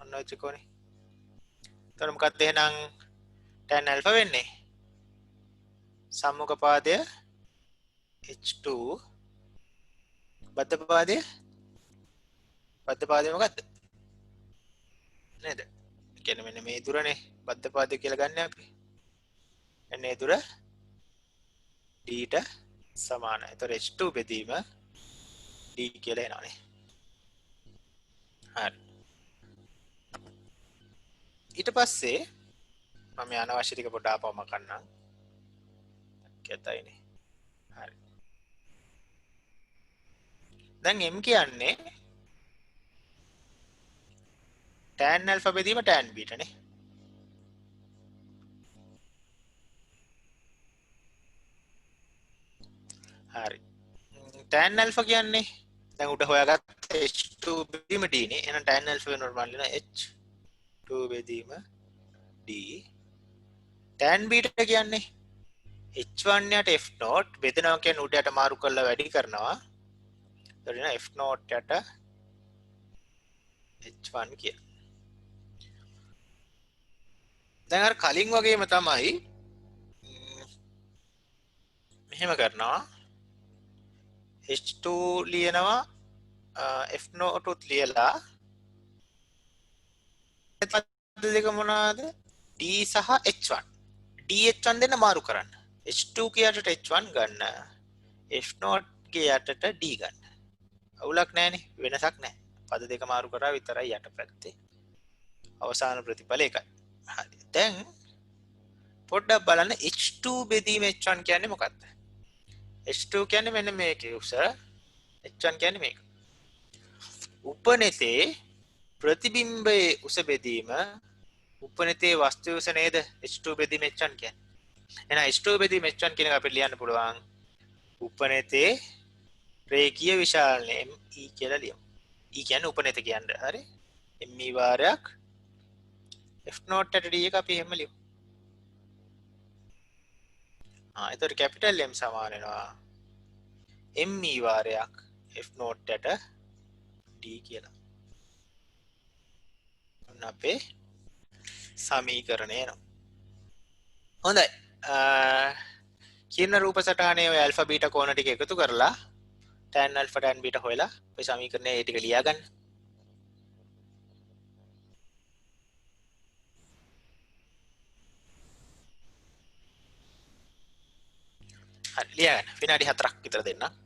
ඔන්න ත්‍රිකෝණය. එතකොට මොකක්ද එහෙනම් tan alpha වෙන්නේ? සම්මුඛ පාදය H2 බද්ධ පාදය මොකක්ද? නේද? කියන්නේ මෙන්න මේ දුරනේ බද්ධ පාදය කියලා ගන්න අපි. එන්න ඒ දුර d ට සමානයි. ඒතර H2 බෙදීම d කියලා එනවනේ. හරි. ඊට පස්සේ මම අනවශ්‍ය ටික පොඩ්ඩක් ආපුවම කන්නම්. කැතයිනේ. හරි. දැන් m කියන්නේ tan alpha බෙදීම tan beta නේ. හරි. tan alpha කියන්නේ දැන් උඩ හොයාගත්ත H2 බෙදීම d නේ. එහෙනම් tan alpha වෙනකොට මම ලියනවා H2 බෙදීම d. tan beta කියන්නේ h1 යට f not බෙදනවා කියන්නේ උඩ යට මාරු කරලා වැඩි කරනවා. එතකොට f not යට h1 කිය. දැන් අර කලින් වගේම තමයි මෙහෙම කරනවා. h2 ලියනවා f not උත් ලියලා පද දෙක මොනවාද? d සහ h1. d h1 දෙන්න මාරු කරන්න. h2 ගේ යටට h1 ගන්න. f not ගේ යටට d ගන්න. අවුලක් නැහැනේ. වෙනසක් නැහැ. පද දෙක මාරු කරා විතරයි යට පැත්තේ. අවසාන ප්‍රතිඵල එකයි. හරි. දැන් පොඩ්ඩක් බලන්න h2 බෙදීම h1 කියන්නේ මොකක්ද? h2 කියන්නේ මෙන්න මේකේ උස. h1 කියන්නේ මේක. උපනෙතේ ප්‍රතිබිම්බයේ උස බෙදීම උපනෙතේ වස්තු උස නේද? h2 බෙදීම h1 කියන්නේ. එහෙනම් h2 බෙදීම h1 කියන එක අපිට ලියන්න පුළුවන්. උපනෙතේ රේඛීය විශාලනය e කියලා ලියමු. e කියන්නේ උපනෙත කියන්නේ. හරි? me වාරයක් f not යට d එක අපි එහෙම ලියමු. එතකොට කැපිටල් M සමාන වෙනවා me වාරයක් f not යට d කියලා. ඔන්න අපේ සමීකරණය එනවා. හොඳයි. කියන රූප සටහනේ ඔය ඇල්ෆා බීටා කෝණ ටික එකතු කරලා tan alpha tan beta හොයලා ඔය සමීකරණය ඒ ටික ලියා ගන්න. හරි ලියා ගන්න. විනාඩි 4ක් විතර දෙන්න.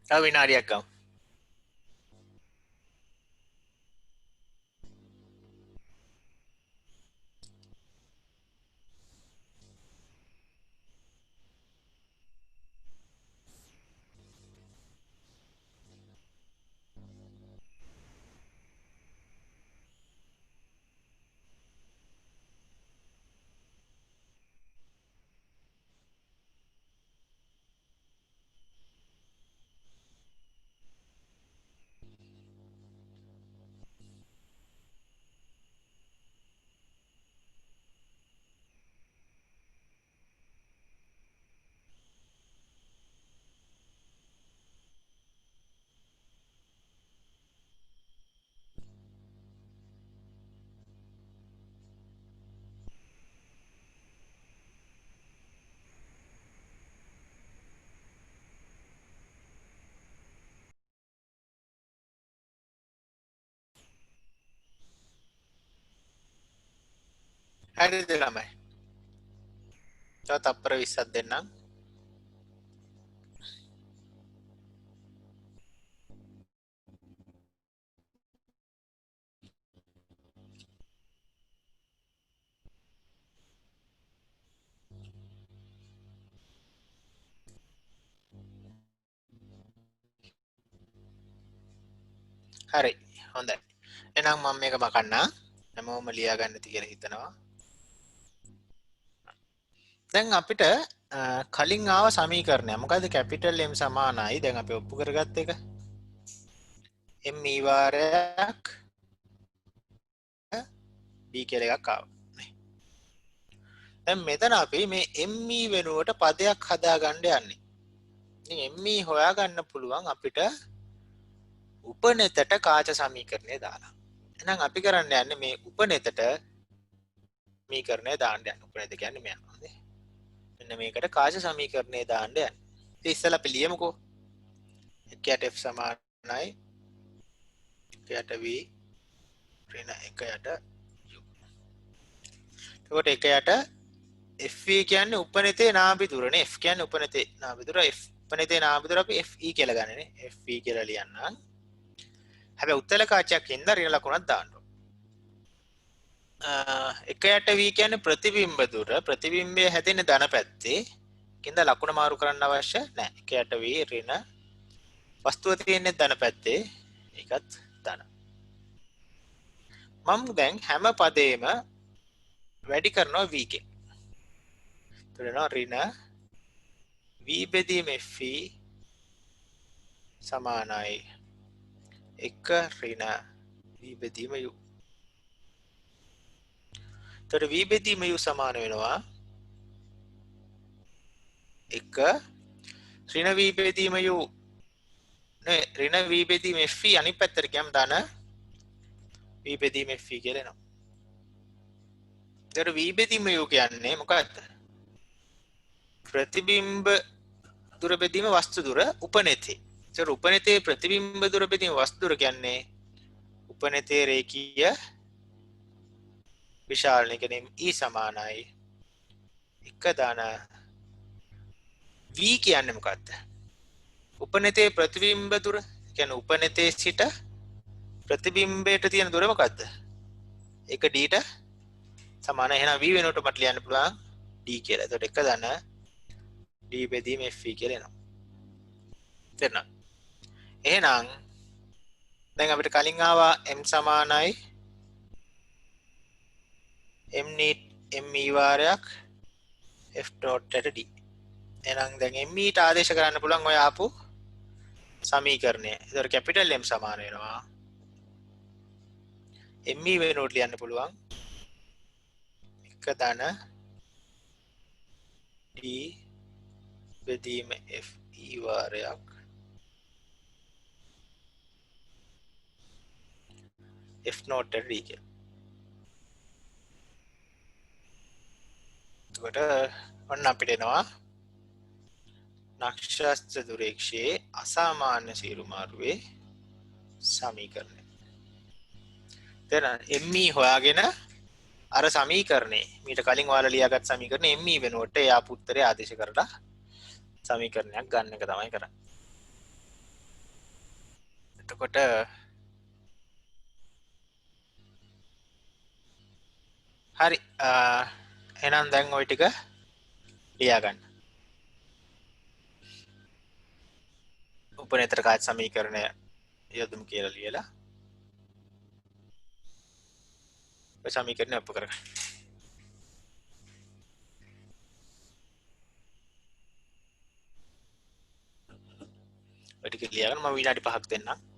තව විනාඩියක් ගමු. හරිද ළමයි? තව තප්පර 20ක් දෙන්නම්. හරි. හොඳයි. එහෙනම් මම මේක මකන්නම්. හැමෝම ලියා ගන්න ඇති කියලා හිතනවා. දැන් අපිට කලින් ආව සමීකරණය මොකද්ද? කැපිටල් M සමානයි. දැන් අපි ඔප්පු කරගත්ත එක. M e වාරයක් b කියලා එකක් ආවා. දැන් මෙතන අපි මේ ME වෙනුවට පදයක් හදාගන්න යන්නේ. ඉතින් ME හොයාගන්න පුළුවන් අපිට උපනෙතට කාච සමීකරණය දාලා. එහෙනම් අපි කරන්න යන්නේ මේ උපනෙතට සමීකරණය දාන්න යන්න. උපනෙත කියන්නේ මෙයා. හරි. මෙන්න මේකට කාච සමීකරණය දාන්න යන්න. ඉතින් ඉස්සෙල්ලා අපි ලියමුකෝ. 1යට F සමානයි 1යට V ඍණ 1යට U. එතකොට 1යට FV කියන්නේ උපනෙතේ නාභිදුරනේ. F කියන්නේ උපනෙතේ නාභිදුර. F උපනෙතේ නාභිදුර අපි FE කියලා ගන්නනේ. FE කියලා ලියන්නම්. හැබැයි උත්තල කාචයක් හින්දා ඍණ ලකුණක් දාන්න ඕන. 1යට V කියන්නේ ප්‍රතිබිම්බ දුර. ප්‍රතිබිම්බය හැදෙන්නේ ධන පැත්තේ. කින්ද ලකුණ මාරු කරන්න අවශ්‍ය නැහැ. 1යට V ඍණ වස්තුව තියෙන්නේ ධන පැත්තේ. ඒකත් ධන. මම දැන් හැම පදේම වැඩි කරනවා V එකෙන්. එතකොට ඍණ V බෙදීම FE සමානයි 1 ඍණ V බෙදීම U. එතකොට V බෙදීම U සමාන වෙනවා 1 ඍණ V බෙදීම U නේ ඍණ V බෙදීම FE අනිත් පැත්තට ගියම ධන V බෙදීම FE කියලා එනවා. එතකොට V බෙදීම U කියන්නේ මොකක්ද? ප්‍රතිබිම්බ දුර බෙදීම වස්තු දුර උපනෙතේ. එතකොට උපනෙතේ ප්‍රතිබිම්බ දුර බෙදීම වස්තු දුර කියන්නේ උපනෙතේ රේඛීය විශාලණය කියන්නේ E සමානයි 1 ධන V කියන්නේ මොකක්ද? උපනෙතේ ප්‍රතිබිම්බ දුර කියන්නේ උපනෙතේ සිට ප්‍රතිබිම්බයට තියෙන දුර මොකක්ද? 1 d ට සමානයි. එහෙනම් V වෙනුවට මට ලියන්න පුළුවන් d කියලා. එතකොට 1 ධන d බෙදීම FE කියලා එනවා. තේරුණා? එහෙනම් දැන් අපිට කලින් ආවා M සමානයි ME වාරයක් F dot at d. එහෙනම් දැන් ME ට ආදේශ කරන්න පුළුවන් ඔය ආපු සමීකරණය. ඒතර කැපිටල් M සමාන වෙනවා ME වෙනුවට ලියන්න පුළුවන් 1 ධන d බෙදීම FE වාරයක් F not at d කියලා. එතකොට ඔන්න අපිට එනවා නක්ෂත්‍ර දුරේක්ෂයේ අසාමාන්‍ය සීරුමාරුවේ සමීකරණය. දැන් ME හොයාගෙන අර සමීකරණේ මීට කලින් ඔයාලා ලියාගත් සමීකරණේ ME වෙනුවට එයා පුත්‍රය ආදේශ කරලා සමීකරණයක් ගන්න එක තමයි කරන්නේ. එතකොට හරි එහෙනම් දැන් ওই ටික ලියා ගන්න. උපනේතර කාච සමීකරණය යොදමු කියලා ලියලා ඔය සමීකරණය අප කරගන්න. ඔය ටික ලියා ගන්න මම විනාඩි 5ක් දෙන්නම්.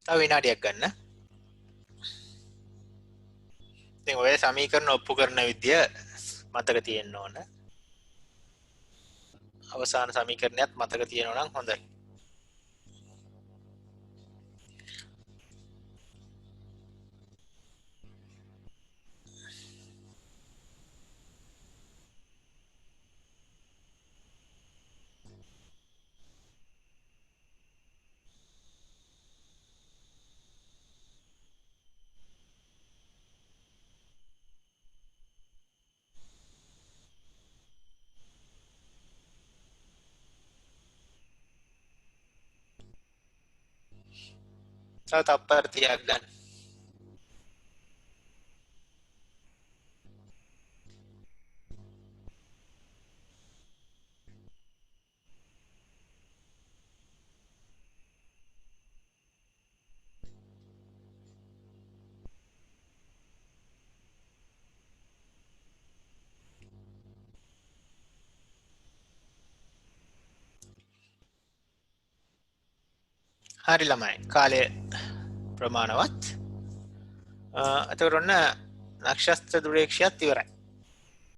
තව විනාඩියක් ගන්න. ඉතින් ඔය සමීකරණ ඔප්පු කරන විදිය මතක තියෙන්න ඕන. අවසාන සමීකරණයත් මතක තියෙනවා නම් හොඳයි. තව තප්පර 30ක් ගන්න. හරි ළමයි. කාලය ප්‍රමාණවත්. එතකොට ඔන්න නක්ෂත්‍ර දුරේක්ෂයත් ඉවරයි.